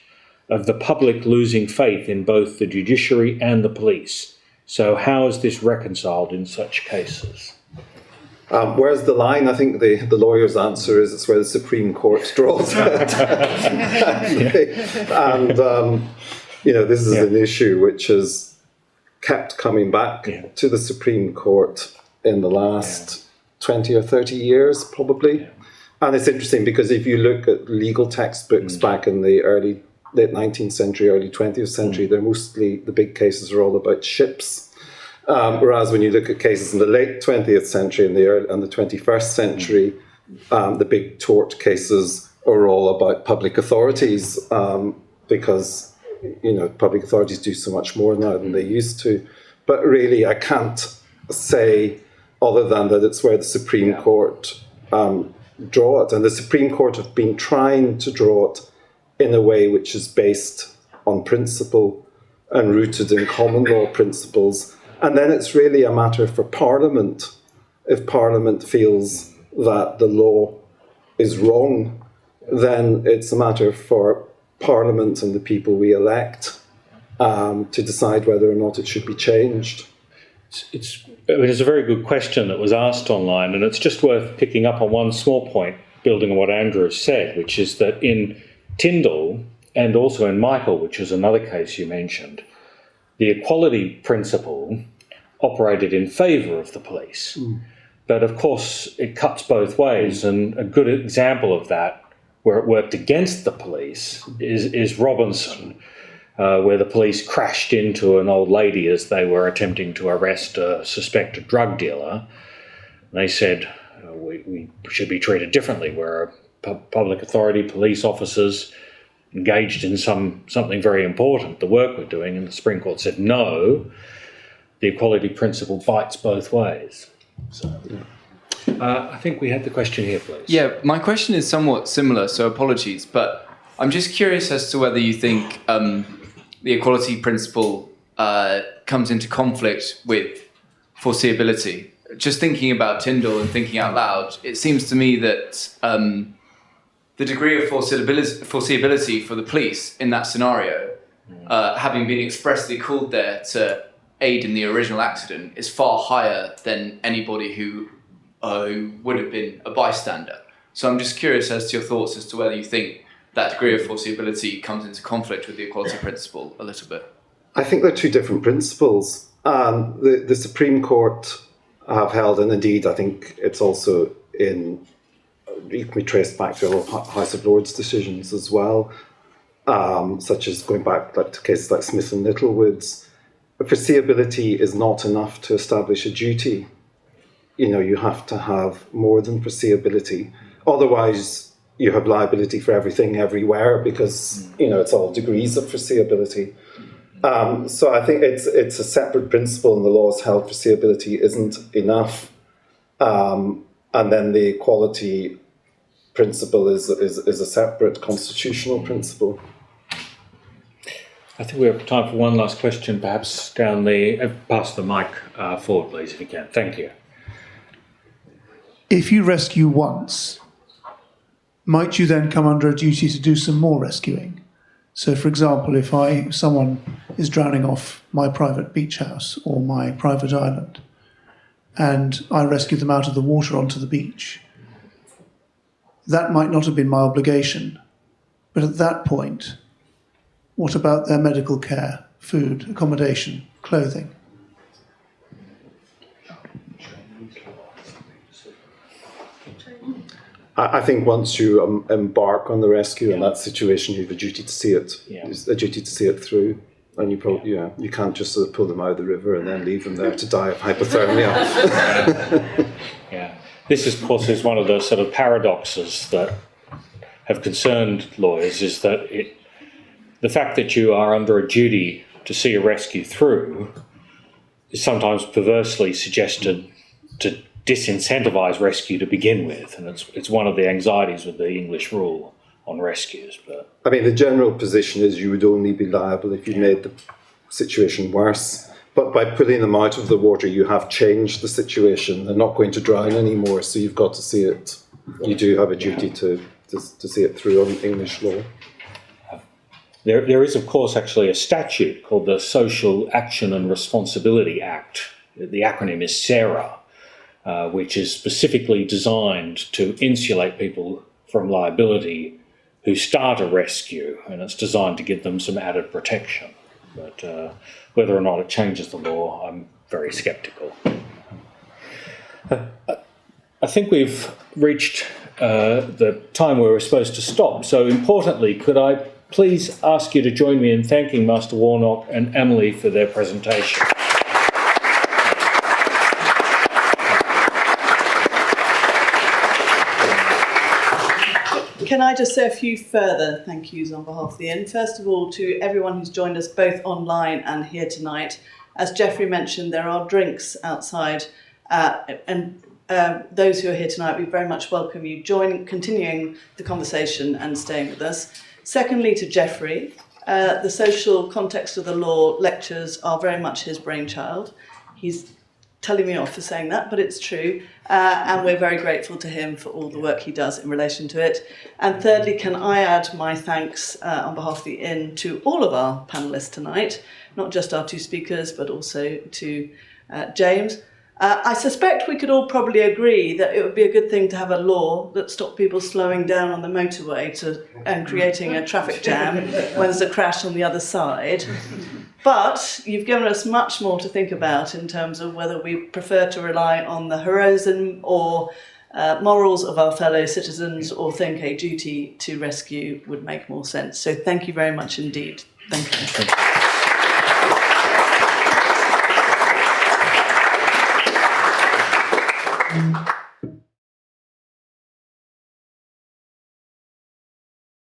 of the public losing faith in both the judiciary and the police. So how is this reconciled in such cases? Where's the line? I think the lawyer's answer is it's where the Supreme Court draws it. And, this is an issue which has kept coming back to the Supreme Court in the last 20 or 30 years, probably. And it's interesting because if you look at legal textbooks back in the late 19th century, early 20th century, they're mostly, the big cases are all about ships. Whereas when you look at cases in the late 20th century and the 21st century, the big tort cases are all about public authorities because, public authorities do so much more now than they used to. But really, I can't say other than that it's where the Supreme Court draw it. And the Supreme Court have been trying to draw it in a way which is based on principle and rooted in common law principles. And then it's really a matter for Parliament. If Parliament feels that the law is wrong, then it's a matter for Parliament and the people we elect to decide whether or not it should be changed. It's a very good question that was asked online, and it's just worth picking up on one small point, building on what Andrew has said, which is that in Tyndall and also in Michael, which is another case you mentioned, the equality principle operated in favour of the police. But of course, it cuts both ways, and a good example of that, where it worked against the police, is Robinson, where the police crashed into an old lady as they were attempting to arrest a suspected drug dealer. They said, we should be treated differently. We're a public authority, police officers, engaged in something very important, the work we're doing, and the Supreme Court said no, the equality principle bites both ways. So, I think we had the question here, please. Yeah, my question is somewhat similar, so apologies, but I'm just curious as to whether you think the equality principle comes into conflict with foreseeability. Just thinking about Tyndall and thinking out loud, it seems to me that the degree of foreseeability for the police in that scenario, having been expressly called there to aid in the original accident, is far higher than anybody who would have been a bystander. So I'm just curious as to your thoughts as to whether you think that degree of foreseeability comes into conflict with the equality principle a little bit. I think they're two different principles. The Supreme Court have held, and indeed I think it's also it can be traced back to House of Lords decisions as well, such as going back to cases like Smith and Littlewoods. Foreseeability is not enough to establish a duty. You have to have more than foreseeability. Otherwise, you have liability for everything everywhere because, it's all degrees of foreseeability. So I think it's a separate principle, and the law has held foreseeability isn't enough. And then the equality principle is a separate constitutional principle. I think we have time for one last question, perhaps down pass the mic forward, please, if you can. Thank you. If you rescue once, might you then come under a duty to do some more rescuing? So, for example, if someone is drowning off my private beach house or my private island, and I rescue them out of the water onto the beach, that might not have been my obligation. But at that point, what about their medical care, food, accommodation, clothing? I think once you embark on the rescue in that situation, you have a duty to see it. A duty to see it through, and you can't just sort of pull them out of the river and then leave them there to die of hypothermia. Yeah, this of course is one of the sort of paradoxes that have concerned lawyers, is that the fact that you are under a duty to see a rescue through is sometimes perversely suggested to disincentivise rescue to begin with, and it's one of the anxieties with the English rule on rescues. But I mean, the general position is you would only be liable if you made the situation worse. But by pulling them out of the water, you have changed the situation. They're not going to drown anymore, so you've got to see it. You do have a duty to see it through on English law. There is, of course, actually a statute called the Social Action and Responsibility Act. The acronym is SARA, which is specifically designed to insulate people from liability who start a rescue, and it's designed to give them some added protection. But whether or not it changes the law, I'm very sceptical. I think we've reached the time where we're supposed to stop. So importantly, could I please ask you to join me in thanking Master Warnock and Emily for their presentation. Can I just say a few further thank yous on behalf of the Inn? First of all, to everyone who's joined us both online and here tonight. As Geoffrey mentioned, there are drinks outside, and those who are here tonight, we very much welcome you continuing the conversation and staying with us. Secondly, to Geoffrey, the social context of the law lectures are very much his brainchild. He's telling me off for saying that, but it's true. And we're very grateful to him for all the work he does in relation to it. And thirdly, can I add my thanks on behalf of the Inn to all of our panellists tonight, not just our two speakers, but also to James. I suspect we could all probably agree that it would be a good thing to have a law that stopped people slowing down on the motorway and creating a traffic jam when there's a crash on the other side. But you've given us much more to think about in terms of whether we prefer to rely on the heroism or morals of our fellow citizens, or think a duty to rescue would make more sense. So thank you very much indeed. Thank you.